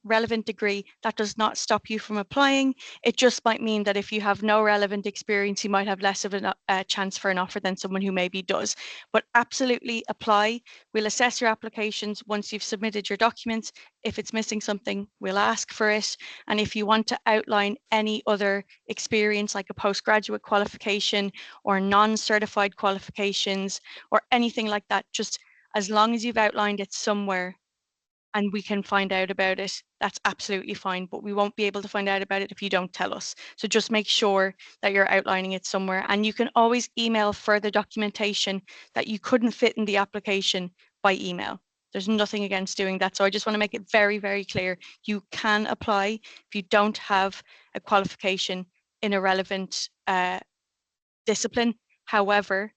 relevant degree, that does not stop you from applying. It just might mean that if you have no relevant experience, you might have less of a chance for an offer than someone who maybe does. But absolutely apply. We'll assess your applications once you've submitted your documents. If it's missing something, we'll ask for it. And if you want to outline any other experience, like a postgraduate qualification or non-certified qualifications or anything like that, just as long as you've outlined it somewhere and we can find out about it, that's absolutely fine. But we won't be able to find out about it if you don't tell us. So just make sure that you're outlining it somewhere. And you can always email further documentation that you couldn't fit in the application by email. There's nothing against doing that. So I just want to make it very, very clear. You can apply if you don't have a qualification in a relevant discipline. However,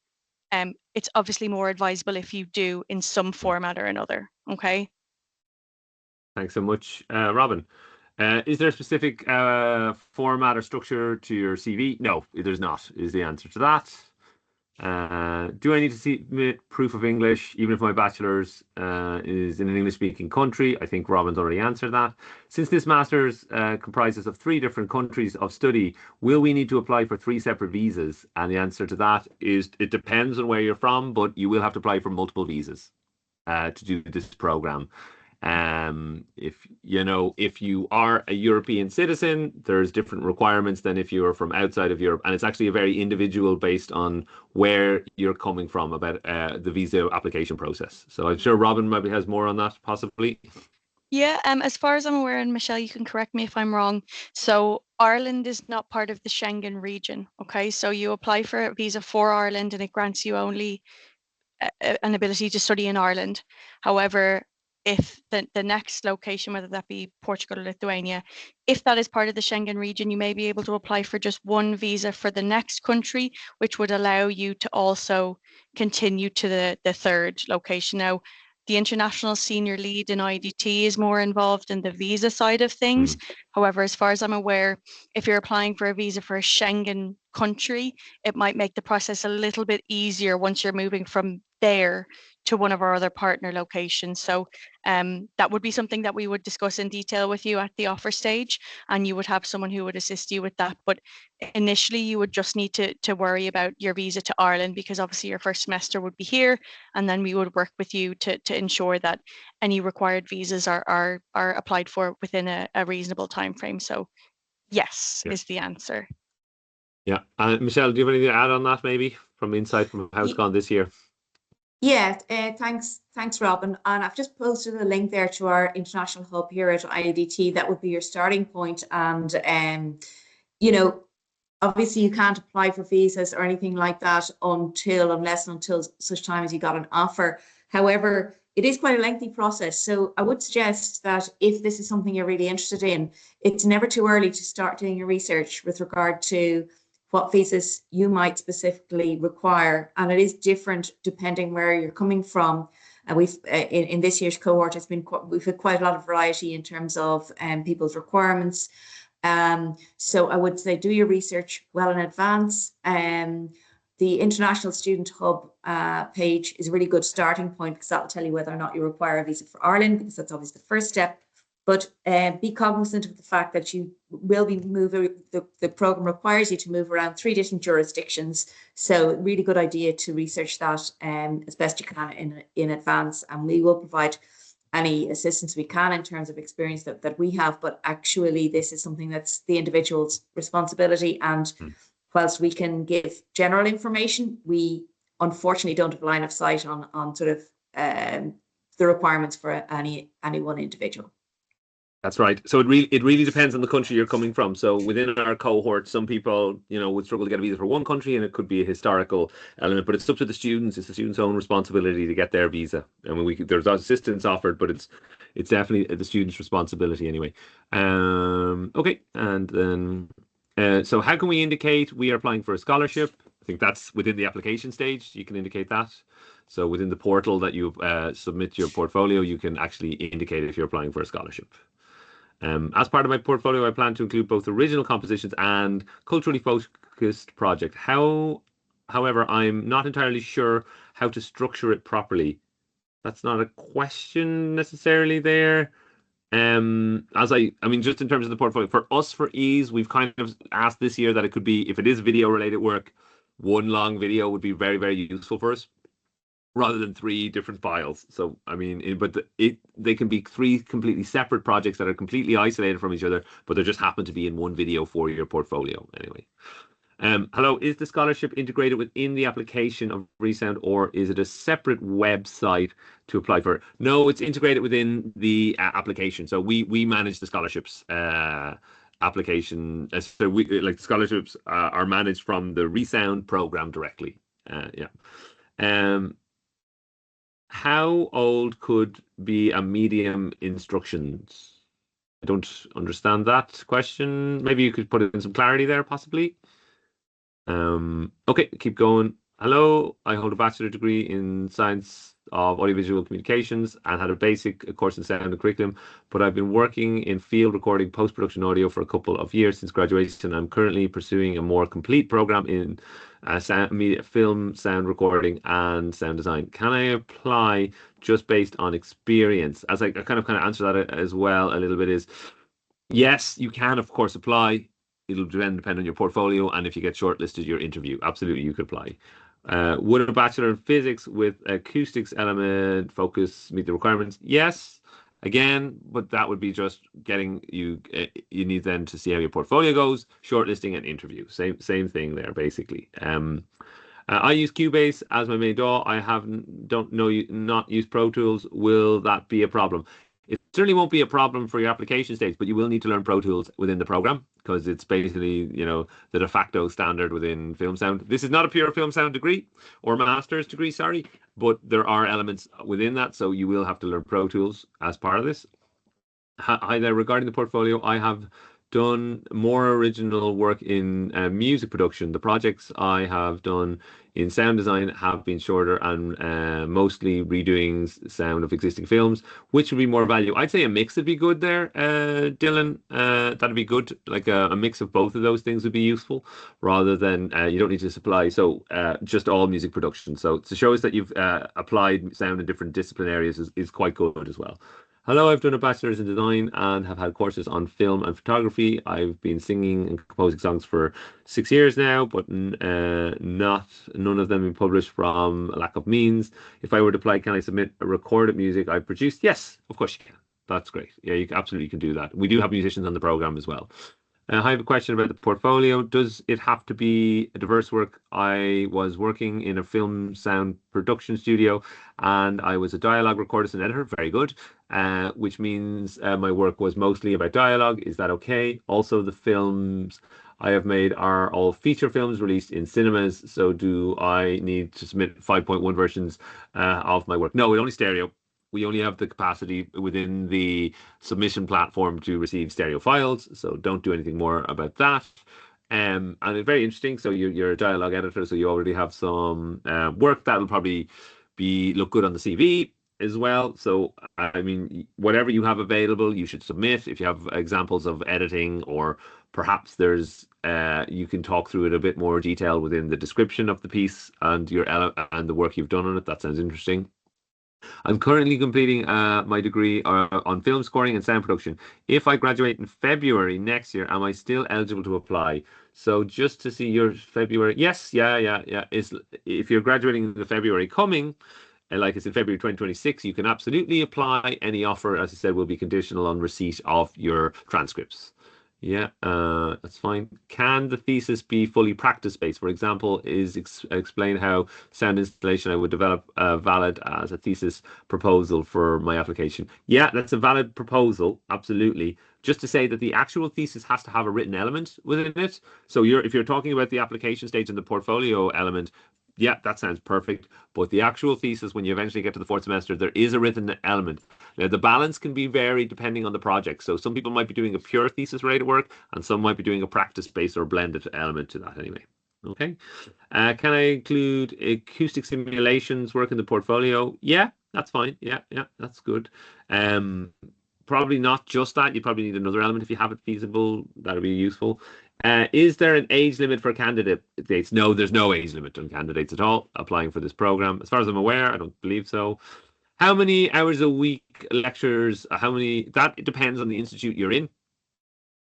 it's obviously more advisable if you do in some format or another. Okay. Thanks so much, Robin. Is there a specific format or structure to your CV? No, there's not, is the answer to that. Do I need to submit proof of English, even if my bachelor's is in an English-speaking country? I think Robin's already answered that. Since this master's comprises of 3 different countries of study, will we need to apply for 3 separate visas? And the answer to that is it depends on where you're from, but you will have to apply for multiple visas to do this program. If you are a European citizen, there's different requirements than if you are from outside of Europe, and it's actually a very individual based on where you're coming from about the visa application process. So I'm sure Robin maybe has more on that, possibly. Yeah, as far as I'm aware, and Michelle, you can correct me if I'm wrong. So Ireland is not part of the Schengen region. Okay, so you apply for a visa for Ireland, and it grants you only an ability to study in Ireland. However, if the next location, whether that be Portugal or Lithuania, if that is part of the Schengen region, you may be able to apply for just one visa for the next country, which would allow you to also continue to the third location. Now, the international senior lead in IDT is more involved in the visa side of things. However, as far as I'm aware, if you're applying for a visa for a Schengen country, it might make the process a little bit easier once you're moving from there to one of our other partner locations. So that would be something that we would discuss in detail with you at the offer stage, and you would have someone who would assist you with that. But initially, you would just need to worry about your visa to Ireland, because obviously your first semester would be here, and then we would work with you to ensure that any required visas are applied for within a reasonable time frame. So yes, is the answer. Yeah. Michelle, do you have anything to add on that, maybe from insight from how it's gone this year? Yeah, thanks, Robin. And I've just posted a link there to our international hub here at IDT. That would be your starting point. And, obviously you can't apply for visas or anything like that unless such time as you got an offer. However, it is quite a lengthy process. So I would suggest that if this is something you're really interested in, it's never too early to start doing your research with regard to what visas you might specifically require, and it is different depending where you're coming from. And we've in this year's cohort, we've had quite a lot of variety in terms of people's requirements. So I would say do your research well in advance. The International Student Hub page is a really good starting point, because that will tell you whether or not you require a visa for Ireland, because that's obviously the first step. But be cognizant of the fact that you will be moving, the program requires you to move around 3 different jurisdictions. So really good idea to research that as best you can in advance. And we will provide any assistance we can in terms of experience that we have. But actually, this is something that's the individual's responsibility. And whilst we can give general information, we unfortunately don't have a line of sight on sort of the requirements for any one individual. That's right. So it really depends on the country you're coming from. So within our cohort, some people, would struggle to get a visa for one country, and it could be a historical element. But it's up to the students. It's the students' own responsibility to get their visa. I mean, there's assistance offered, but it's definitely the student's responsibility anyway. Okay, and then so how can we indicate we are applying for a scholarship? I think that's within the application stage. You can indicate that. So within the portal that you submit your portfolio, you can actually indicate if you're applying for a scholarship. As part of my portfolio, I plan to include both original compositions and culturally focused project. However, I'm not entirely sure how to structure it properly. That's not a question necessarily there. I mean, just in terms of the portfolio, for us, for ease, we've kind of asked this year that it could be, if it is video related work, one long video would be very, very useful for us, rather than three different files. So, I mean, they can be three completely separate projects that are completely isolated from each other, but they just happen to be in one video for your portfolio anyway. Hello, is the scholarship integrated within the application of ReSound, or is it a separate website to apply for? No, it's integrated within the application. So we manage the scholarships application. So we like the scholarships are managed from the ReSound program directly. Yeah. How old could be a medium instructions? I don't understand that question. Maybe you could put in some clarity there, possibly. Okay, keep going. Hello, I hold a bachelor degree in science of audiovisual communications and had a basic course in sound and curriculum, but I've been working in field recording post-production audio for a couple of years since graduation. I'm currently pursuing a more complete program in film, sound recording, and sound design. Can I apply just based on experience? As I kind of answer that as well a little bit is, yes, you can of course apply. It'll depend on your portfolio and if you get shortlisted, your interview. Absolutely, you could apply. Would a bachelor in physics with acoustics element focus meet the requirements? Yes, again, but that would be just getting you. You need then to see how your portfolio goes, shortlisting and interview. Same thing there, basically. I use Cubase as my main DAW. I not use Pro Tools. Will that be a problem? It certainly won't be a problem for your application stage, but you will need to learn Pro Tools within the program because it's basically, the de facto standard within film sound. This is not a pure film sound degree or master's degree, sorry, but there are elements within that, so you will have to learn Pro Tools as part of this. Hi there, regarding the portfolio, I have done more original work in music production. The projects I have done in sound design have been shorter and mostly redoing sound of existing films. Which would be more value? I'd say a mix would be good there, Dylan. That'd be good. Like a mix of both of those things would be useful, rather than you don't need to supply just all music production. So to show us that you've applied sound in different discipline areas is quite good as well. Hello, I've done a bachelor's in design and have had courses on film and photography. I've been singing and composing songs for 6 years now, but none of them been published from a lack of means. If I were to apply, can I submit a recorded music I produced? Yes, of course you can. That's great. Yeah, you absolutely can do that. We do have musicians on the program as well. I have a question about the portfolio. Does it have to be a diverse work? I was working in a film sound production studio and I was a dialogue recordist and editor. Very good. Which means my work was mostly about dialogue. Is that okay? Also, the films I have made are all feature films released in cinemas. So do I need to submit 5.1 versions of my work? No, only stereo. We only have the capacity within the submission platform to receive stereo files, so don't do anything more about that. And it's very interesting. So you're a dialogue editor, so you already have some work that'll probably look good on the CV as well. So I mean, whatever you have available, you should submit. If you have examples of editing, or perhaps there's you can talk through it a bit more detail within the description of the piece and and the work you've done on it. That sounds interesting. I'm currently completing my degree on film scoring and sound production. If I graduate in February next year, am I still eligible to apply? So just to see your February, yes, yeah. If you're graduating in the February coming, like it's in February 2026, you can absolutely apply. Any offer, as I said, will be conditional on receipt of your transcripts. Yeah, that's fine. Can the thesis be fully practice-based? For example, explain how sound installation I would develop valid as a thesis proposal for my application. Yeah, that's a valid proposal, absolutely. Just to say that the actual thesis has to have a written element within it. So if you're talking about the application stage and the portfolio element, yeah, that sounds perfect. But the actual thesis, when you eventually get to the fourth semester, there is a written element. Now, the balance can be varied depending on the project. So some people might be doing a pure thesis related work, and some might be doing a practice-based or blended element to that anyway. Okay. Can I include acoustic simulations work in the portfolio? Yeah, that's fine. Yeah, that's good. Probably not just that. You probably need another element if you have it feasible. That'll be useful. Is there an age limit for candidates? No, there's no age limit on candidates at all applying for this program. As far as I'm aware, I don't believe so. How many hours a week lectures, that depends on the institute you're in.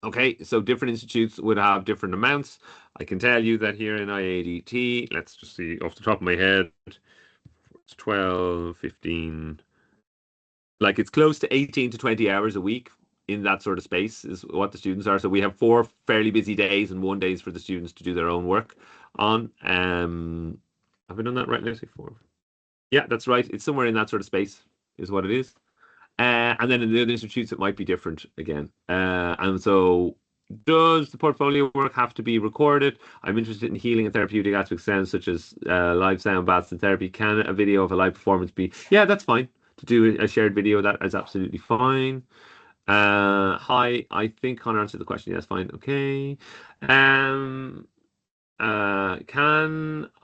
Okay, so different institutes would have different amounts. I can tell you that here in IADT, let's just see off the top of my head, it's 12, 15, like it's close to 18 to 20 hours a week in that sort of space is what the students are. So we have 4 fairly busy days and 1 day for the students to do their own work on. Have I done that right? Let's see, 4. Yeah, that's right. It's somewhere in that sort of space is what it is. And then in the other institutes, it might be different again. And so does the portfolio work have to be recorded? I'm interested in healing and therapeutic aspects of sound, such as live sound baths and therapy. Can a video of a live performance be? Yeah, that's fine. To do a shared video, that is absolutely fine. Hi, I think Connor answered the question. Yes, fine. Okay. Can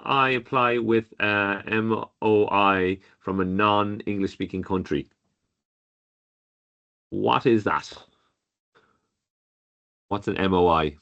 I apply with MOI from a non-English speaking country? What is that? What's an MOI?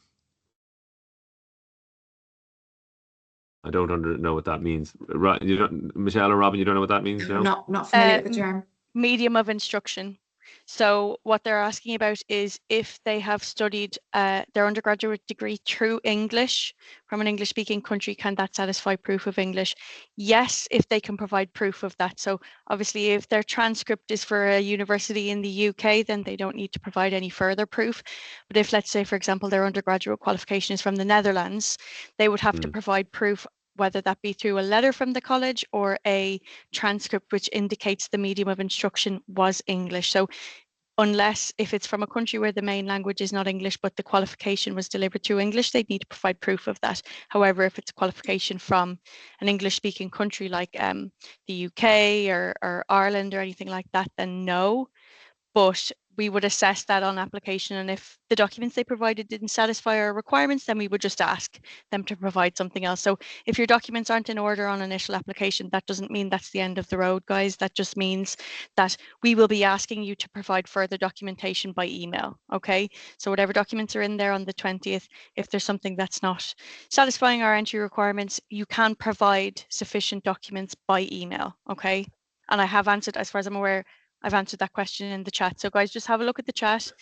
I don't know what that means. You don't, Michelle or Robin, you don't know what that means? No? Not familiar with the term. Medium of instruction. So what they're asking about is if they have studied their undergraduate degree through English from an English speaking country, can that satisfy proof of English? Yes, if they can provide proof of that. So obviously if their transcript is for a university in the UK, then they don't need to provide any further proof. But if, let's say, for example, their undergraduate qualification is from the Netherlands, they would have to provide proof, whether that be through a letter from the college or a transcript which indicates the medium of instruction was English. So unless if it's from a country where the main language is not English, but the qualification was delivered through English, they'd need to provide proof of that. However, if it's a qualification from an English speaking country like the UK or Ireland or anything like that, then no. But we would assess that on application, and if the documents they provided didn't satisfy our requirements, then we would just ask them to provide something else. So if your documents aren't in order on initial application, that doesn't mean that's the end of the road, guys. That just means that we will be asking you to provide further documentation by email. Okay, so whatever documents are in there on the 20th, if there's something that's not satisfying our entry requirements, you can provide sufficient documents by email. Okay, and I have answered, as far as I'm aware, I've answered that question in the chat. So guys, just have a look at the chat.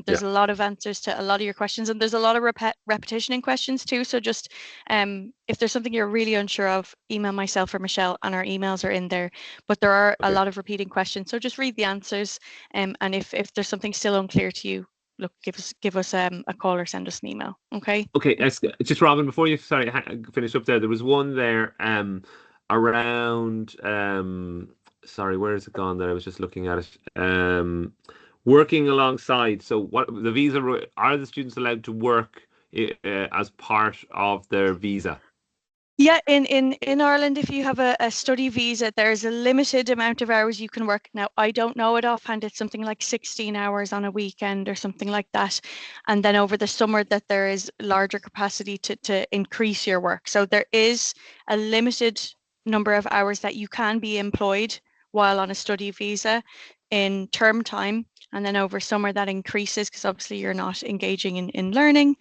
There's a lot of answers to a lot of your questions, and there's a lot of repetition in questions too. So just if there's something you're really unsure of, email myself or Michelle, and our emails are in there. But there are a lot of repeating questions. So just read the answers. And if there's something still unclear to you, look, give us a call or send us an email. Okay. Okay. Just Robin, before you finish up there was one there around sorry, where is it gone there? I was just looking at it. Working alongside. So what the visa, are the students allowed to work as part of their visa? Yeah, in Ireland, if you have a study visa, there's a limited amount of hours you can work. Now, I don't know it offhand. It's something like 16 hours on a weekend or something like that. And then over the summer that there is larger capacity to increase your work. So there is a limited number of hours that you can be employed while on a study visa in term time, and then over summer that increases because obviously you're not engaging in learning.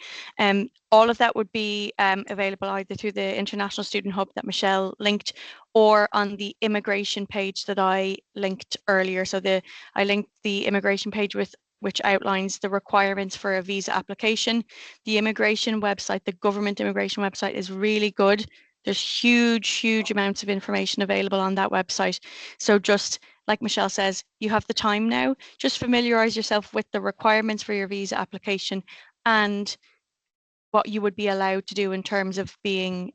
All of that would be available either through the International Student Hub that Michelle linked or on the immigration page that I linked earlier. So I linked the immigration page which outlines the requirements for a visa application. The immigration website, the government immigration website, is really good. There's huge amounts of information available on that website. So just like Michelle says, you have the time now, just familiarize yourself with the requirements for your visa application and what you would be allowed to do in terms of being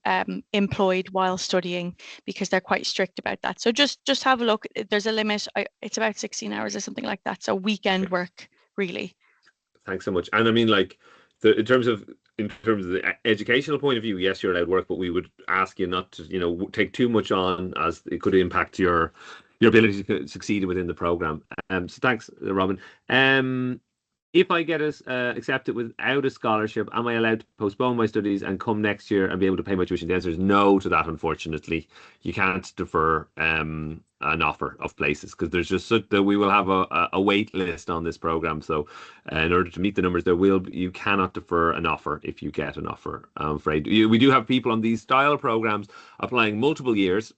employed while studying, because they're quite strict about that. So just have a look. There's a limit. It's about 16 hours or something like that. So weekend work, really. Thanks so much. And I mean, like, in terms of the educational point of view, yes, you're allowed work, but we would ask you not to, take too much on, as it could impact your ability to succeed within the program. So thanks, Robin. If I get accepted without a scholarship, am I allowed to postpone my studies and come next year and be able to pay my tuition? The answer is no to that, unfortunately. You can't defer an offer of places because there's just we will have a wait list on this program. So in order to meet the numbers, you cannot defer an offer if you get an offer, I'm afraid. We do have people on these style programs applying multiple years.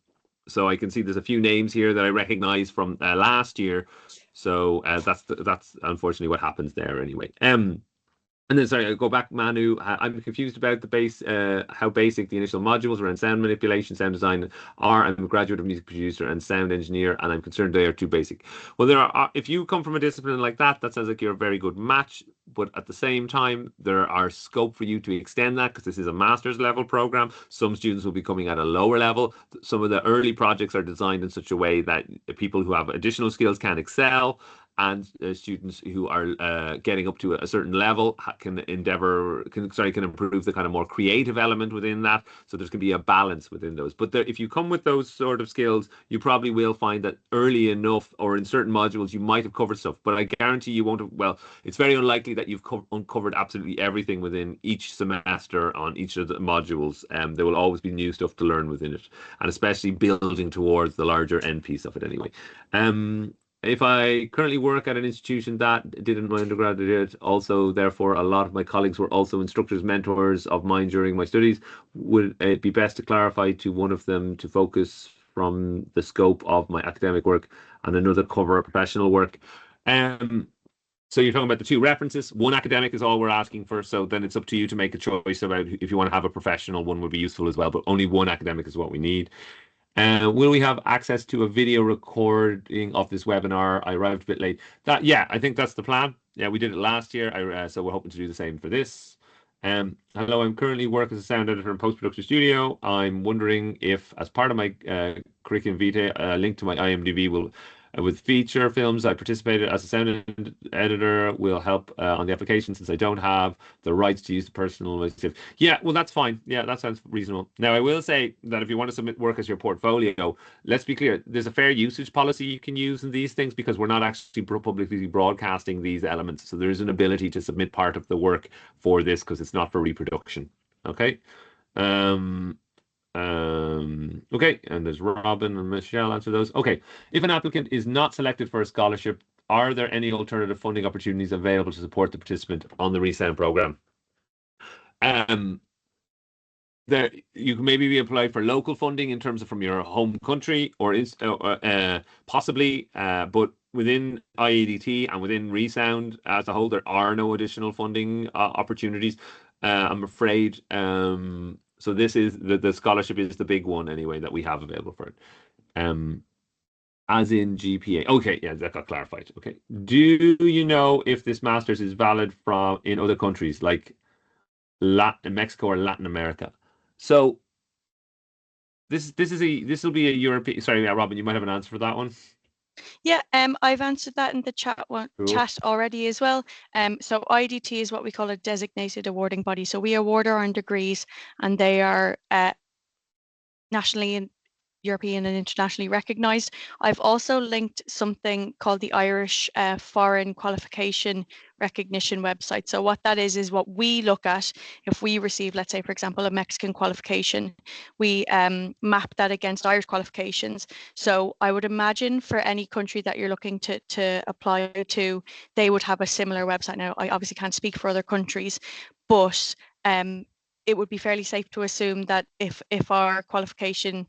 So I can see there's a few names here that I recognize from last year. So that's unfortunately what happens there anyway. And then, sorry, I'll go back, Manu. I'm confused about how basic the initial modules around sound manipulation, sound design are. I'm a graduate of music producer and sound engineer, and I'm concerned they are too basic. Well, if you come from a discipline like that, that sounds like you're a very good match. But at the same time, there are scope for you to extend that because this is a master's level program. Some students will be coming at a lower level. Some of the early projects are designed in such a way that people who have additional skills can excel, and students who are getting up to a certain level can improve the kind of more creative element within that. So there's going to be a balance within those. But if you come with those sort of skills, you probably will find that early enough, or in certain modules, you might have covered stuff. But I guarantee you won't have. Well, it's very unlikely that you've uncovered absolutely everything within each semester on each of the modules. There will always be new stuff to learn within it, and especially building towards the larger end piece of it anyway. If I currently work at an institution that did in my undergraduate, also, therefore, a lot of my colleagues were also instructors, mentors of mine during my studies, would it be best to clarify to one of them to focus from the scope of my academic work and another cover professional work? So you're talking about the two references. One academic is all we're asking for. So then it's up to you to make a choice about if you want to have a professional one would be useful as well, but only one academic is what we need. Will we have access to a video recording of this webinar? I arrived a bit late. Yeah, I think that's the plan. Yeah, we did it last year, so we're hoping to do the same for this. Hello, I'm currently working as a sound editor in post-production studio. I'm wondering if, as part of my curriculum vitae, a link to my IMDb will, with feature films I participated as a sound editor, will help on the application, since I don't have the rights to use the personal stuff. Yeah, well, that's fine. Yeah, that sounds reasonable. Now, I will say that if you want to submit work as your portfolio, let's be clear, there's a fair usage policy you can use in these things, because we're not actually publicly broadcasting these elements. So there is an ability to submit part of the work for this, because it's not for reproduction. Okay. Okay, and there's Robin and Michelle answer those. Okay, if an applicant is not selected for a scholarship, are there any alternative funding opportunities available to support the participant on the ReSound program? There, you can maybe be applied for local funding in terms of from your home country, or possibly, but within IADT and within ReSound as a whole, there are no additional funding opportunities, I'm afraid. So this is the scholarship is the big one anyway that we have available for it. As in GPA. Okay, yeah, that got clarified. Okay. Do you know if this master's is valid in other countries like Mexico or Latin America? So this will be a European. Sorry, Robin, you might have an answer for that one. Yeah, I've answered that in the chat already as well. So IDT is what we call a designated awarding body. So we award our own degrees, and they are nationally and European and internationally recognised. I've also linked something called the Irish Foreign Qualification Recognition website. So what that is what we look at if we receive, let's say, for example, a Mexican qualification, we map that against Irish qualifications. So I would imagine for any country that you're looking to apply to, they would have a similar website. Now, I obviously can't speak for other countries, but it would be fairly safe to assume that if our qualification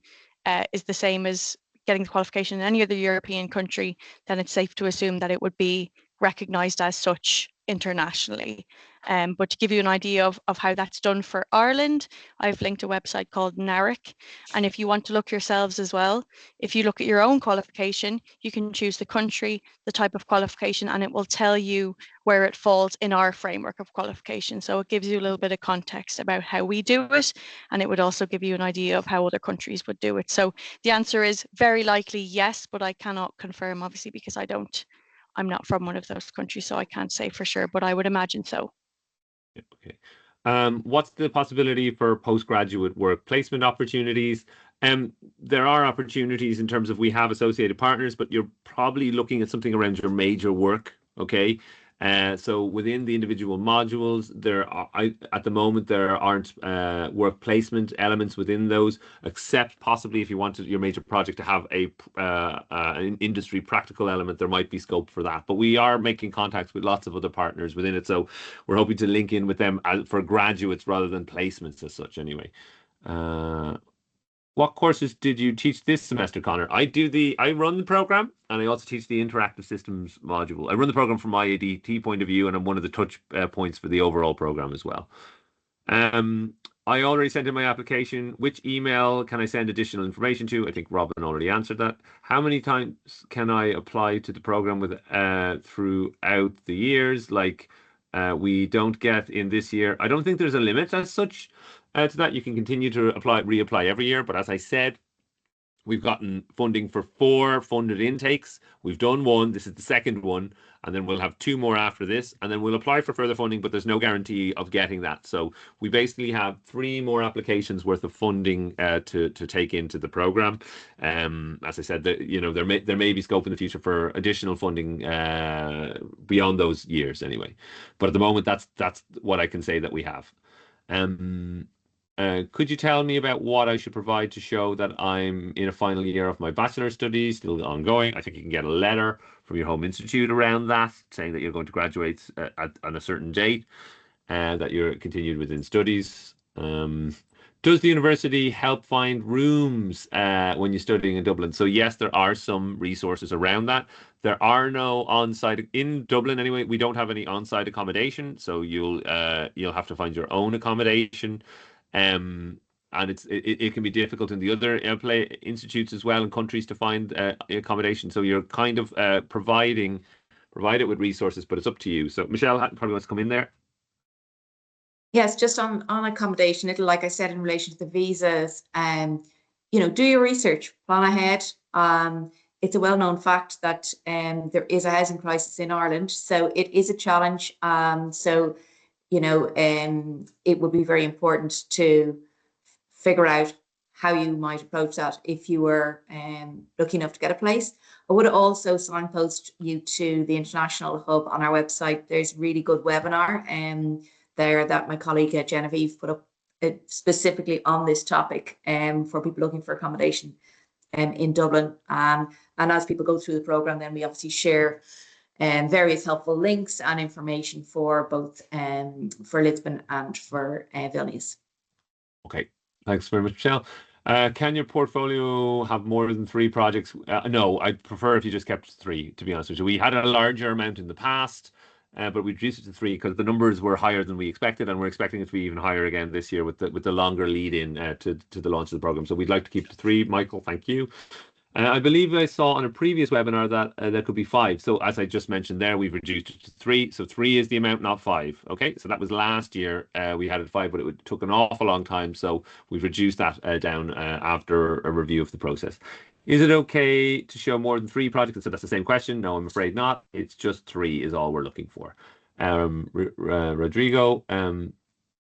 is the same as getting the qualification in any other European country, then it's safe to assume that it would be recognised as such internationally. But to give you an idea of how that's done for Ireland, I've linked a website called NARIC. And if you want to look yourselves as well, if you look at your own qualification, you can choose the country, the type of qualification, and it will tell you where it falls in our framework of qualification. So it gives you a little bit of context about how we do it, and it would also give you an idea of how other countries would do it. So the answer is very likely yes, but I cannot confirm, obviously, because I'm not from one of those countries, so I can't say for sure, but I would imagine so. Okay. What's the possibility for postgraduate work placement opportunities? There are opportunities in terms of we have associated partners, but you're probably looking at something around your major work. Okay. So within the individual modules, at the moment there aren't work placement elements within those, except possibly if you wanted your major project to have an industry practical element, there might be scope for that. But we are making contacts with lots of other partners within it, so we're hoping to link in with them for graduates rather than placements as such. Anyway. What courses did you teach this semester, Connor? I run the program, and I also teach the interactive systems module. I run the program from my ADT point of view, and I'm one of the touch points for the overall program as well. I already sent in my application. Which email can I send additional information to? I think Robin already answered that. How many times can I apply to the program with throughout the years? Like we don't get in this year. I don't think there's a limit as such to that. You can continue to reapply every year. But as I said, we've gotten funding for 4 funded intakes. We've done 1. This is the second one. And then we'll have 2 more after this. And then we'll apply for further funding, but there's no guarantee of getting that. So we basically have 3 more applications worth of funding to take into the program. As I said, there may be scope in the future for additional funding beyond those years anyway. But at the moment, that's what I can say that we have. Could you tell me about what I should provide to show that I'm in a final year of my bachelor studies, still ongoing? I think you can get a letter from your home institute around that, saying that you're going to graduate on a certain date and that you're continued within studies. Does the university help find rooms when you're studying in Dublin? So yes, there are some resources around that. There are no on-site in Dublin anyway. We don't have any on-site accommodation, so you'll have to find your own accommodation. And it can be difficult in the other institutes as well in countries to find accommodation. So you're kind of provided with resources, but it's up to you. So Michelle probably wants to come in there. Yes, just on accommodation, like I said, in relation to the visas, do your research, plan ahead. It's a well-known fact that there is a housing crisis in Ireland, so it is a challenge. It would be very important to figure out how you might approach that if you were lucky enough to get a place. I would also signpost you to the International Hub on our website. There's a really good webinar there that my colleague Genevieve put up specifically on this topic for people looking for accommodation in Dublin. And as people go through the programme, then we obviously share various helpful links and information for both for Lisbon and for Vilnius. Okay, thanks very much, Michelle. Can your portfolio have more than 3 projects? No, I'd prefer if you just kept 3, to be honest with you. We had a larger amount in the past, but we reduced it to 3 because the numbers were higher than we expected, and we're expecting it to be even higher again this year with the longer lead in to the launch of the program. So we'd like to keep it to 3. Michael, thank you. I believe I saw on a previous webinar that there could be 5. So as I just mentioned there, we've reduced it to 3. So 3 is the amount, not 5. Okay, so that was last year. We had it 5, but it took an awful long time. So we've reduced that down after a review of the process. Is it okay to show more than 3 projects? So that's the same question. No, I'm afraid not. It's just 3 is all we're looking for. Rodrigo,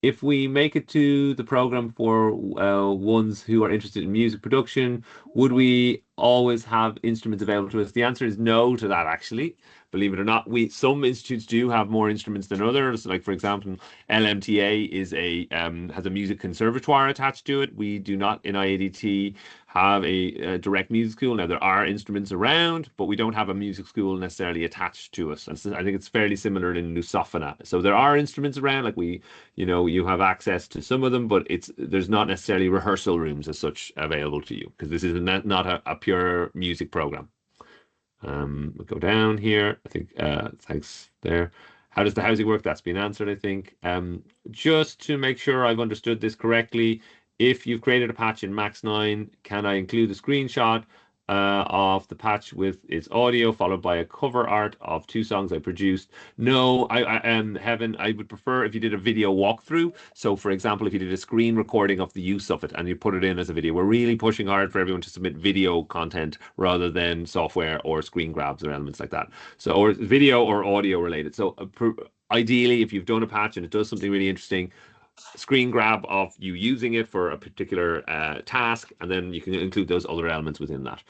if we make it to the program for ones who are interested in music production, would we always have instruments available to us? The answer is no to that, actually. Believe it or not, some institutes do have more instruments than others. Like, for example, LMTA has a music conservatoire attached to it. We do not in IADT have a direct music school. Now, there are instruments around, but we don't have a music school necessarily attached to us. And so I think it's fairly similar in Lusofana. So there are instruments around, like you have access to some of them, but there's not necessarily rehearsal rooms as such available to you because this is not a pure music program. We'll go down here. I think thanks there. How does the housing work? That's been answered, I think. Just to make sure I've understood this correctly, if you've created a patch in Max 9, can I include a screenshot of the patch with its audio followed by a cover art of 2 songs I produced? No, Heaven, I would prefer if you did a video walkthrough. So for example, if you did a screen recording of the use of it and you put it in as a video. We're really pushing hard for everyone to submit video content rather than software or screen grabs or elements like that. So, or video or audio related. So ideally, if you've done a patch and it does something really interesting, screen grab of you using it for a particular task, and then you can include those other elements within that.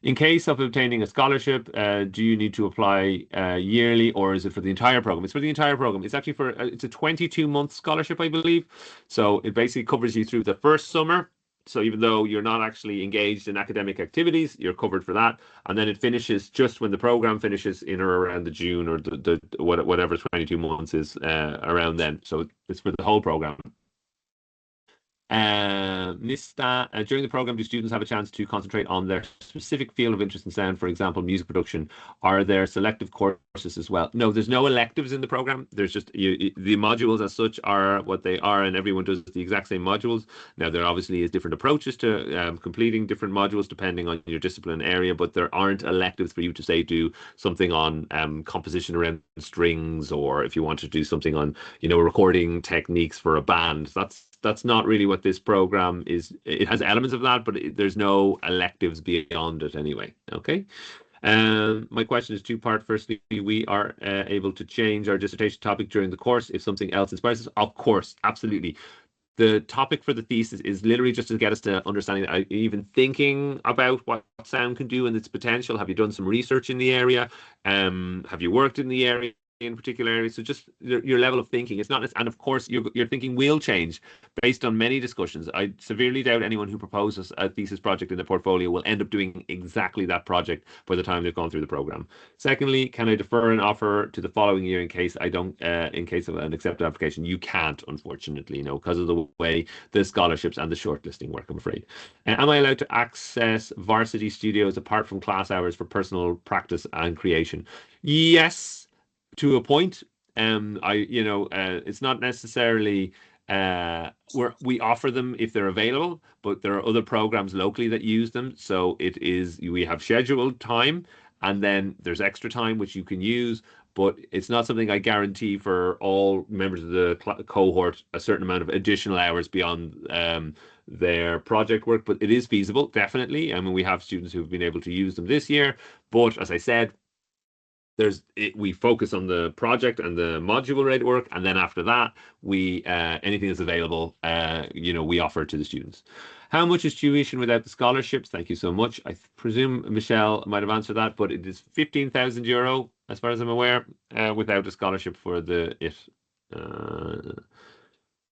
In case of obtaining a scholarship, do you need to apply yearly, or is it for the entire program? It's for the entire program. It's actually it's a 22-month scholarship, I believe. So it basically covers you through the first summer. So even though you're not actually engaged in academic activities, you're covered for that. And then it finishes just when the program finishes in or around the June or whatever 22 months is around then. So it's for the whole program. During the program, do students have a chance to concentrate on their specific field of interest in sound, for example, music production? Are there selective courses as well? No, there's no electives in the program. There's just the modules as such are what they are, and everyone does the exact same modules. Now, there obviously is different approaches to completing different modules depending on your discipline area, but there aren't electives for you to say do something on composition around strings, or if you want to do something on, recording techniques for a band. That's not really what this program is. It has elements of that, but there's no electives beyond it anyway. Okay. My question is two-part. Firstly, we are able to change our dissertation topic during the course if something else inspires us. Of course, absolutely. The topic for the thesis is literally just to get us to understanding, even thinking about what sound can do and its potential. Have you done some research in the area? Have you worked in the area? In particular areas, so just your level of thinking. It's not, and of course your thinking will change based on many discussions. I severely doubt anyone who proposes a thesis project in the portfolio will end up doing exactly that project by the time they've gone through the program. Secondly, can I defer an offer to the following year in case I don't, in case of an accepted application? You can't, unfortunately, because of the way the scholarships and the shortlisting work, I'm afraid. Am I allowed to access varsity studios apart from class hours for personal practice and creation? Yes, to a point. It's not necessarily we offer them if they're available, but there are other programs locally that use them. So we have scheduled time, and then there's extra time which you can use, but it's not something I guarantee for all members of the cohort a certain amount of additional hours beyond their project work. But it is feasible, definitely. I mean, we have students who've been able to use them this year, but as I said, we focus on the project and the module related work, and then after that we anything that's available we offer to the students. How much is tuition without the scholarships? Thank you so much. I presume Michelle might have answered that, but it is €15,000 as far as I'm aware, without a scholarship for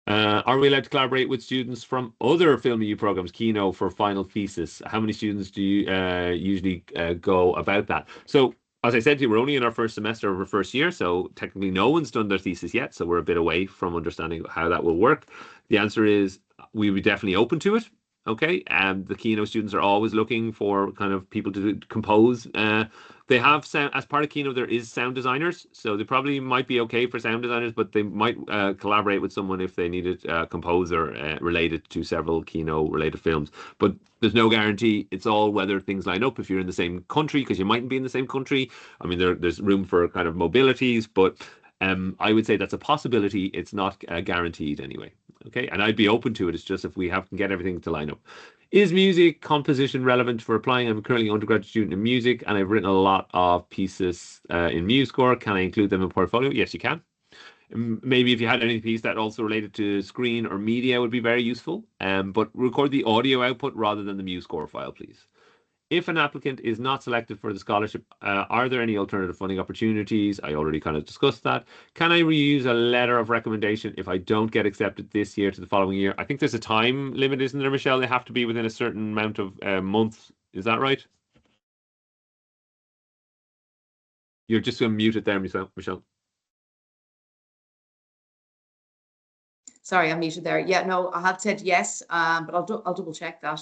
are we allowed to collaborate with students from other Film EU programs, Kino, for final thesis? How many students do you usually go about that? So as I said to you, we're only in our first semester of our first year, so technically no one's done their thesis yet, so we're a bit away from understanding how that will work. The answer is we would definitely open to it. Okay, and the Kino students are always looking for kind of people to compose. They have sound as part of Kino. There is sound designers, so they probably might be okay for sound designers, but they might collaborate with someone if they needed a composer related to several Kino related films. But there's no guarantee. It's all whether things line up. If you're in the same country, because you mightn't be in the same country. I mean, there's room for kind of mobilities, but I would say that's a possibility. It's not guaranteed anyway. Okay, and I'd be open to it. It's just if we can get everything to line up. Is music composition relevant for applying? I'm currently an undergraduate student in music, and I've written a lot of pieces in MuseScore. Can I include them in portfolio? Yes, you can. Maybe if you had any piece that also related to screen or media would be very useful. But record the audio output rather than the MuseScore file, please. If an applicant is not selected for the scholarship, are there any alternative funding opportunities? I already kind of discussed that. Can I reuse a letter of recommendation if I don't get accepted this year to the following year? I think there's a time limit, isn't there, Michelle? They have to be within a certain amount of months. Is that right? You're just going to mute it there, Michelle. Sorry, I'm muted there. Yeah, no, I had said yes, but I'll double check that.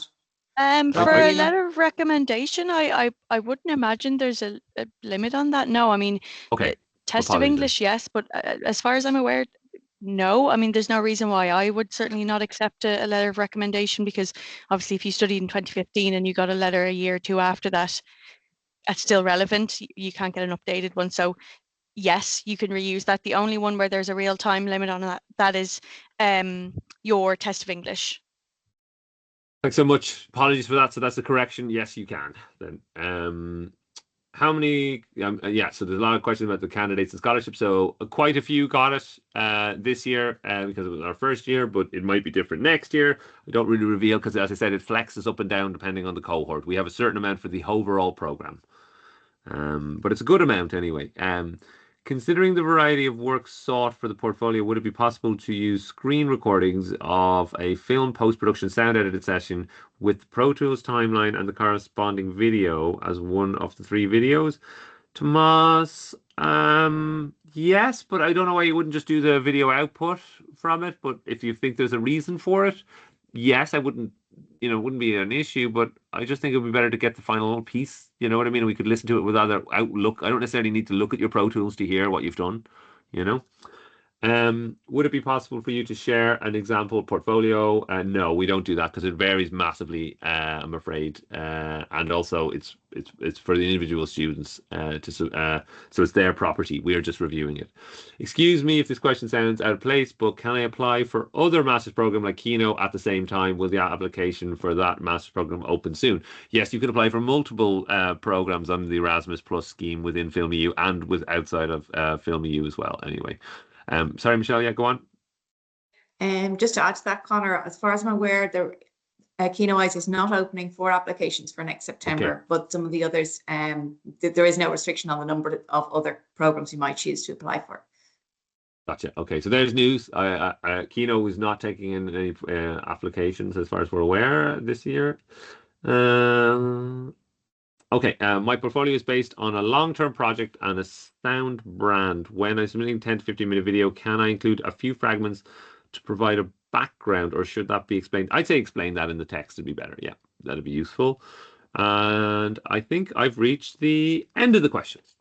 For a letter of recommendation, I wouldn't imagine there's a limit on that. No, I mean, okay. Test of English, yes, but as far as I'm aware, no. I mean, there's no reason why I would certainly not accept a letter of recommendation, because obviously if you studied in 2015 and you got a letter a year or two after that, that's still relevant. You can't get an updated one. So yes, you can reuse that. The only one where there's a real time limit on that is your Test of English. Thanks so much. Apologies for that. So that's a correction. Yes, you can. Then, how many? Yeah. So there's a lot of questions about the candidates and scholarships. So quite a few got it this year because it was our first year, but it might be different next year. I don't really reveal because, as I said, it flexes up and down depending on the cohort. We have a certain amount for the overall program, but it's a good amount anyway. Considering the variety of work sought for the portfolio, would it be possible to use screen recordings of a film post-production sound edited session with Pro Tools timeline and the corresponding video as one of the 3 videos? Tomas, yes, but I don't know why you wouldn't just do the video output from it. But if you think there's a reason for it, yes, I wouldn't, it wouldn't be an issue, but I just think it would be better to get the final piece. You know what I mean? We could listen to it with other outlook. I don't necessarily need to look at your Pro Tools to hear what you've done, you know? Would it be possible for you to share an example portfolio? No, we don't do that because it varies massively, I'm afraid. And also it's for the individual students so it's their property. We are just reviewing it. Excuse me if this question sounds out of place, but can I apply for other master's program like Kino at the same time? Will the application for that master's program open soon? Yes, you can apply for multiple programs under the Erasmus Plus scheme within Film EU and with outside of Film EU as well. Anyway. Sorry, Michelle, yeah, go on. Just to add to that, Connor, as far as I'm aware, the Kino Eyes is not opening for applications for next September, but some of the others, there is no restriction on the number of other programs you might choose to apply for. Gotcha. Okay, so there's news. Kino is not taking in any applications as far as we're aware this year. Okay, my portfolio is based on a long-term project and a sound brand. When I'm submitting 10 to 15-minute video, can I include a few fragments to provide a background, or should that be explained? I'd say explain that in the text would be better. Yeah, that'd be useful. And I think I've reached the end of the questions.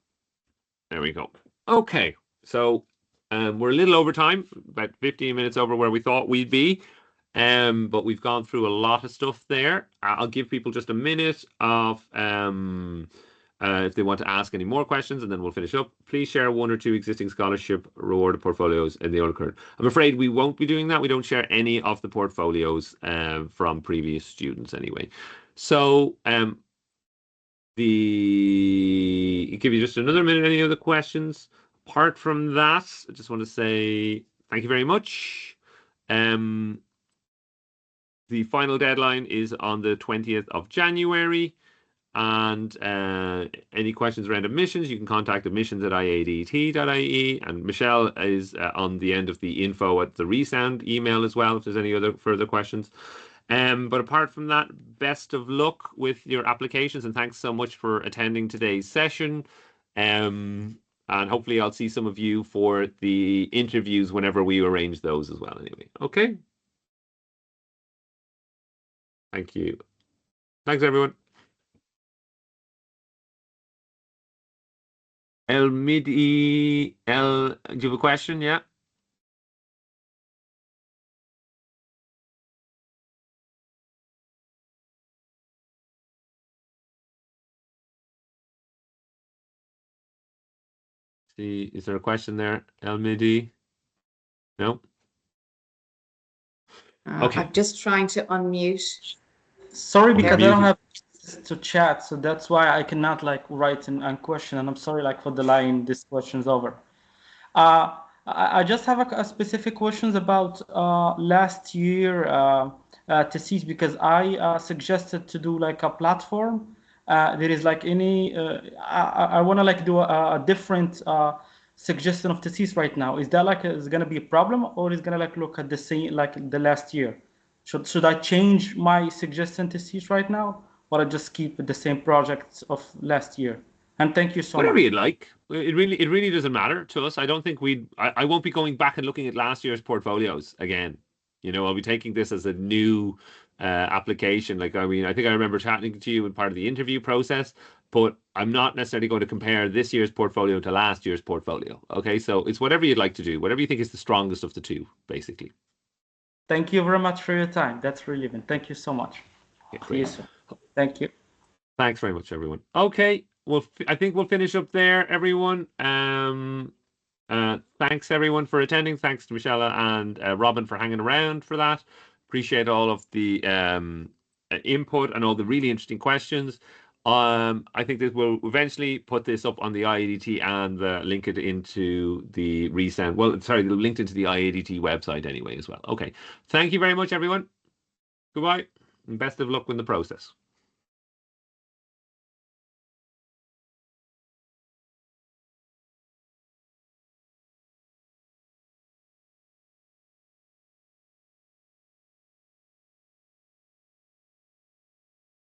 There we go. Okay, so we're a little over time, about 15 minutes over where we thought we'd be. But we've gone through a lot of stuff there. I'll give people just a minute of if they want to ask any more questions, and then we'll finish up. Please share 1 or 2 existing scholarship rewarded portfolios in the current. I'm afraid we won't be doing that. We don't share any of the portfolios from previous students anyway. So give you just another minute. Any other questions? Apart from that, I just want to say thank you very much. The final deadline is on the 20th of January. And any questions around admissions, you can contact admissions@iadt.ie. And Michelle is on the end of the info at the ReSound email as well, if there's any other further questions. But apart from that, best of luck with your applications. And thanks so much for attending today's session. And hopefully I'll see some of you for the interviews whenever we arrange those as well anyway. Okay. Thank you. Thanks, everyone. Do you have a question? Yeah. See, is there a question there, Elmidi? No? Okay. I'm just trying to unmute. Sorry, because I don't have to chat, so that's why I cannot write and question. And I'm sorry for delaying this questions over. I just have a specific questions about last year thesis, because I suggested to do a platform. There is any I want to do a different suggestion of thesis right now. Is that is going to be a problem, or is going to look at the same the last year? Should I change my suggestion thesis right now, or I just keep the same projects of last year? And thank you so much. Whatever you'd like. It really doesn't matter to us. I don't think I won't be going back and looking at last year's portfolios again. I'll be taking this as a new application. I think I remember chatting to you in part of the interview process, but I'm not necessarily going to compare this year's portfolio to last year's portfolio. Okay, so it's whatever you'd like to do, whatever you think is the strongest of the two, basically. Thank you very much for your time. That's relevant. Thank you so much. Okay, see you soon. Thank you. Thanks very much, everyone. Okay, well, I think we'll finish up there, everyone. Thanks, everyone, for attending. Thanks to Michelle and Robin for hanging around for that. Appreciate all of the input and all the really interesting questions. I think that we'll eventually put this up on the IADT and link it into the ReSound. Well, sorry, linked into the IADT website anyway as well. Okay. Thank you very much, everyone. Goodbye, and best of luck with the process.